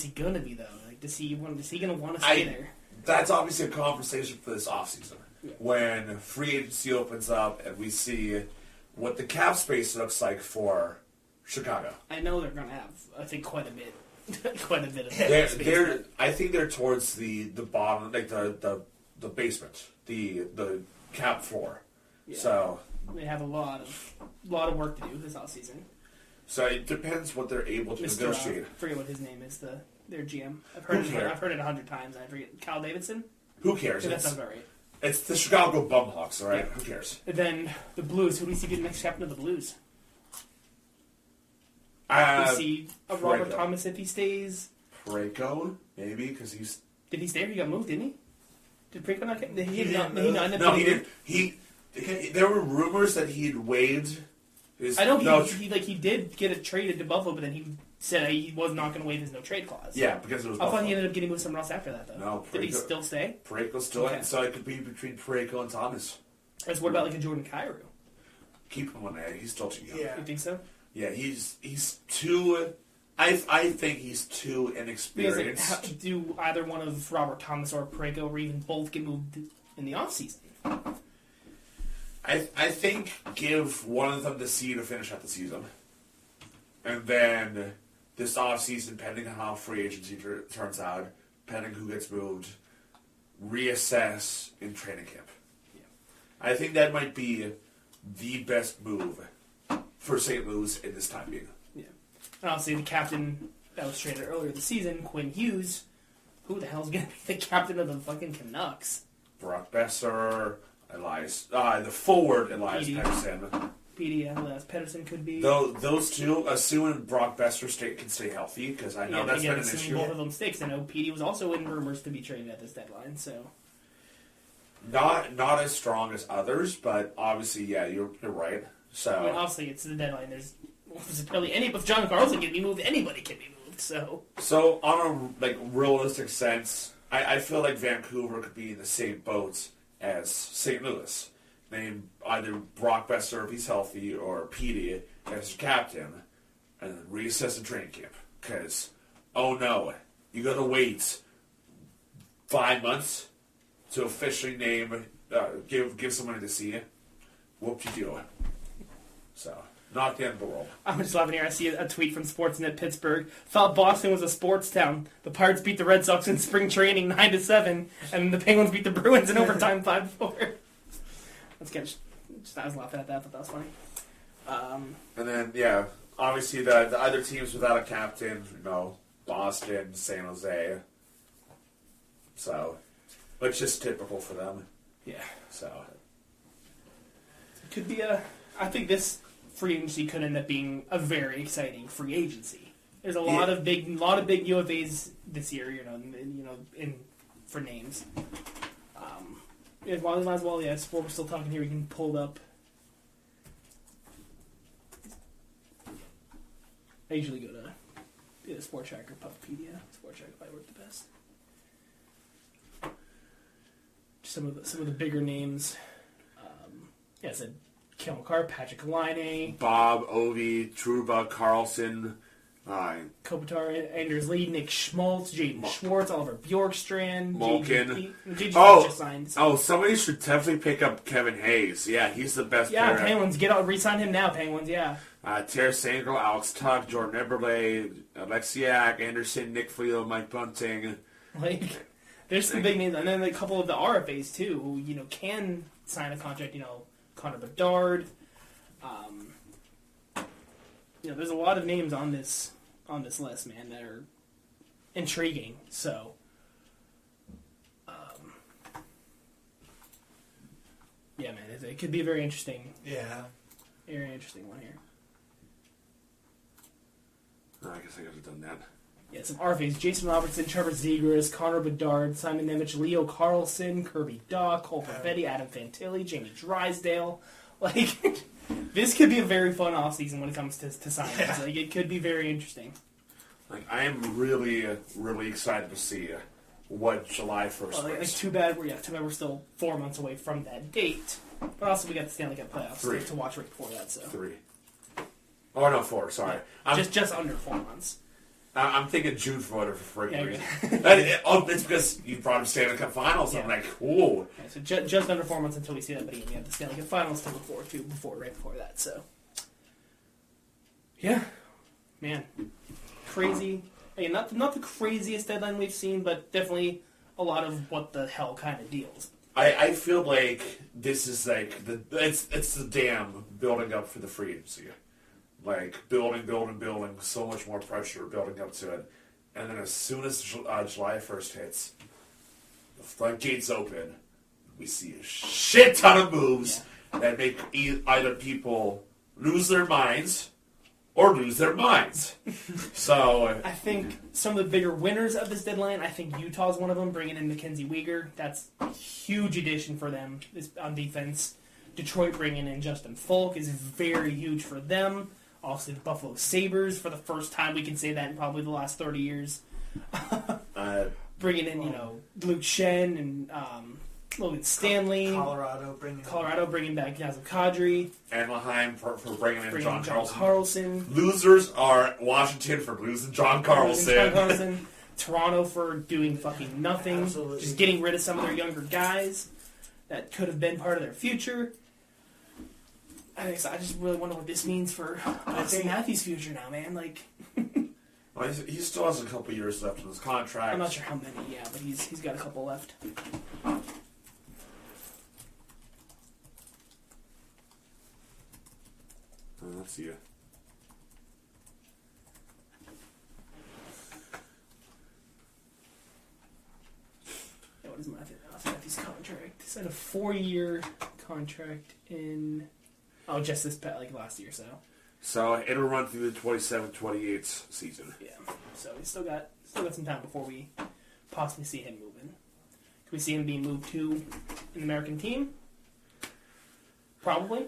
he gonna be though? Like, is he going to want to stay there? That's obviously a conversation for this offseason. Yeah. When free agency opens up and we see what the cap space looks like for Chicago. I know they're gonna have, I think, quite a bit of They're I think they're towards the bottom, like the basement, the cap floor. Yeah. So they have a lot of work to do this offseason. So it depends what they're able to negotiate. I forget what his name is. Their GM. I've heard it 100 times. I forget. Kyle Davidson. Who cares? That sounds about right. It's the Chicago Bumhawks, all right? Yeah. Who cares? And then the Blues. Who do we see be the next captain of the Blues? We see Robert Thomas if he stays. Parayko, maybe, because he's... Did he stay or he got moved, didn't he? Did Parayko not get... He not end up No, he getting didn't. There were rumors that he had waived his... I know he did get it traded to Buffalo, but then he said he was not going to waive his no-trade clause. Yeah, because it was I thought Buffalo. he ended up getting moved somewhere else after that, though. No, Did he still stay? Parayko's still in, so it could be between Parayko and Thomas. Or what about like a Jordan Kyrou? Keep him on there. He's still too young. Yeah. You think so? Yeah, he's too... I think he's too inexperienced. Because do either one of Robert Thomas or Parayko or even both get moved in the offseason? I think give one of them the C to finish out the season. And then this offseason, depending on how free agency turns out, depending who gets moved, reassess in training camp. Yeah. I think that might be the best move for St. Louis in this time being. Yeah. And obviously the captain that was traded earlier this season, Quinn Hughes, who the hell's going to be the captain of the fucking Canucks? Brock Besser, the forward Elias Petey. Pettersson. Petey and Elias Pettersson could be. Those two, assuming Brock Besser can stay healthy, because I know that's been an issue. Both of them sticks. I know Petey was also in rumors to be traded at this deadline, so. Not as strong as others, but obviously, yeah, you're right. So I mean, obviously, it's the deadline. There's really if John Carlson can be moved, anybody can be moved. So on a realistic sense, I feel like Vancouver could be in the same boat as St. Louis. Name either Brock Besser if he's healthy or Petey as captain, and then reassess in training camp. Because, oh no, you got to wait 5 months to officially name, give somebody to see. Whoop-de-doo. So, not the end of the world. I'm just laughing here. I see a tweet from Sportsnet Pittsburgh. Thought Boston was a sports town. The Pirates beat the Red Sox in spring training 9-7, and the Penguins beat the Bruins in overtime 5-4. That's kind of I was laughing at that, but that was funny. And then, yeah, obviously the other teams without a captain, Boston, San Jose. So, which is typical for them. Yeah. So, It could be I think this free agency could end up being a very exciting free agency. There's a lot of big UFAs this year, for names. Might as well, yes. While we're still talking here, we can pull it up. I usually go to Sport Tracker, Puckpedia. Sport Tracker probably work the best. Some of the bigger names. I said Kale McCarr, Patrick Laine, Bob, Ovi, Truba, Carlson, Kopitar, Anders Lee, Nick Schmaltz, Jaden Schwartz, Oliver Bjorkstrand, Malkin. JG just signed. Oh, somebody should definitely pick up Kevin Hayes. Yeah, he's the best player. Yeah, Penguins, re-sign him now, Penguins, yeah. Tarasenko, Alex Tuck, Jordan Eberle, Alexiak, Anderson, Nick Foligno, Mike Bunting. Like, there's some big names. And then a couple of the RFAs, too, who, can sign a contract, Connor Bedard. There's a lot of names on this list, man, that are intriguing. So, yeah, man, it could be a very interesting. Yeah. Very interesting one here. I guess I could have done that. Yeah, some RFAs. Jason Robertson, Trevor Zegras, Connor Bedard, Simon Nemec, Leo Carlson, Kirby Dach, Cole Perfetti, Adam Fantilli, Jamie Drysdale. Like, this could be a very fun offseason when it comes to signings. Yeah. Like, it could be very interesting. Like, I am really, really excited to see what July 1st brings. Too bad we're still 4 months away from that date. But also we got the Stanley Cup playoffs to watch right before that. So 3. Oh, no, 4, sorry. Yeah, just under 4 months. I'm thinking June for whatever reason. It's because you brought up Stanley Cup Finals. Yeah. I'm like, whoa. Yeah, so just under 4 months until we see that, but again, we have the Stanley Cup Finals to look forward to right before that. So, yeah, man, crazy. Again, not the craziest deadline we've seen, but definitely a lot of what the hell kind of deals. I feel like this is like it's the dam building up for the free agency. Like, building, so much more pressure building up to it. And then as soon as July 1st hits, the floodgates open, we see a shit ton of moves that make either people lose their minds or lose their minds. So I think some of the bigger winners of this deadline, I think Utah's one of them, bringing in Mackenzie Weegar. That's a huge addition for them on defense. Detroit bringing in Justin Falk is very huge for them. Also, the Buffalo Sabres, for the first time we can say that in probably the last 30 years. Bringing in, Luke Shen and Logan Stanley. Colorado bringing back Nazem Kadri. Anaheim for bringing in John Carlson. Losers are Washington for losing John Carlson. Toronto for doing fucking nothing. Absolutely. Just getting rid of some of their younger guys that could have been part of their future. I just really wonder what this means for Austin Matthews' future now, man. Like, well, he still has a couple years left in his contract. I'm not sure how many, but he's got a couple left. Let's see. What is Matthews' contract? He's had a 4-year contract in. Oh, just this last year, so. So it'll run through the 27-28 season. Yeah. So we still got some time before we possibly see him moving. Can we see him being moved to an American team? Probably.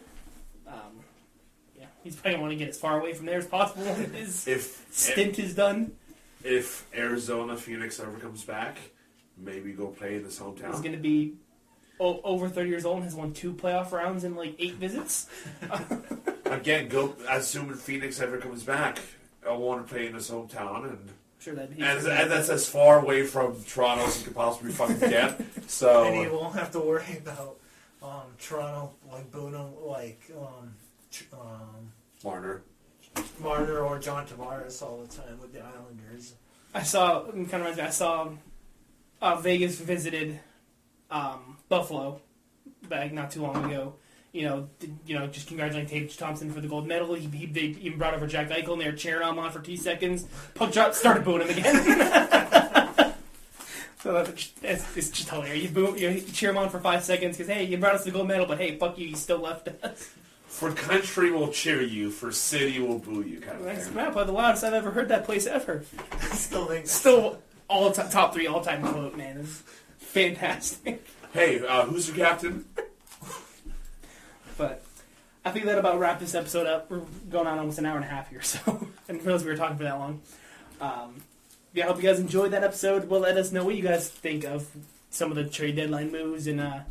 Yeah, he's probably going to want to get as far away from there as possible when his stint is done. If Arizona Phoenix ever comes back, maybe go play in his hometown. He's going to be over 30 years old and has won 2 playoff rounds in 8 visits. Again, assuming Phoenix ever comes back, I want to play in his hometown, and sure and that's as far away from Toronto as you could possibly fucking get. So and you won't have to worry about Toronto booing Marner or John Tavares all the time with the Islanders. I saw Vegas visited Buffalo back not too long ago. Just congratulating Tage Thompson for the gold medal. They even brought over Jack Eichel, and they were cheering him on for 2 seconds. Puck drop, started booing him again. So it's just hilarious. You cheer him on for 5 seconds because, hey, you brought us the gold medal, but hey, fuck you still left us. For country will cheer you, for city will boo you, kind of That's thing. probably the loudest I've ever heard that place ever. Still top 3 all-time quote, man. It's fantastic. Hey, who's your captain? But I think that about wrap this episode up. We're going on almost an hour and a half here, so I didn't realize we were talking for that long. I hope you guys enjoyed that episode. Well, let us know what you guys think of some of the trade deadline moves, and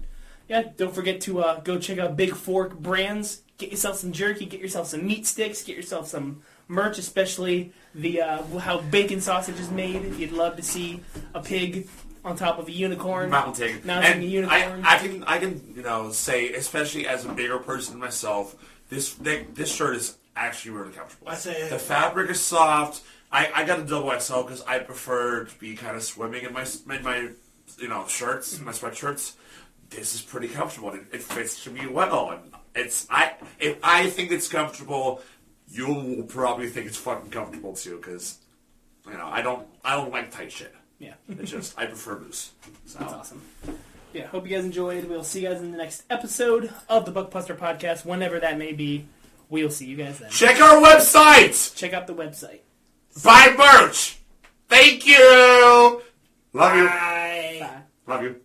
don't forget to go check out Big Fork Brands. Get yourself some jerky, get yourself some meat sticks, get yourself some merch, especially the how bacon sausage is made. If you'd love to see a pig on top of a unicorn, mounting a unicorn. I can say, especially as a bigger person myself, this shirt is actually really comfortable. I say the fabric is soft. I got a double XL because I prefer to be kind of swimming in my shirts, my sweatshirts. This is pretty comfortable. It fits to me well, and if I think it's comfortable, you'll probably think it's fucking comfortable too. Because I don't like tight shit. Yeah, it's just I prefer loose. So. That's awesome. Yeah, hope you guys enjoyed. We'll see you guys in the next episode of the Buckbuster Podcast, whenever that may be. We'll see you guys then. Check our website. Check out the website. Buy merch. Thank you. Love you. Bye. Love you.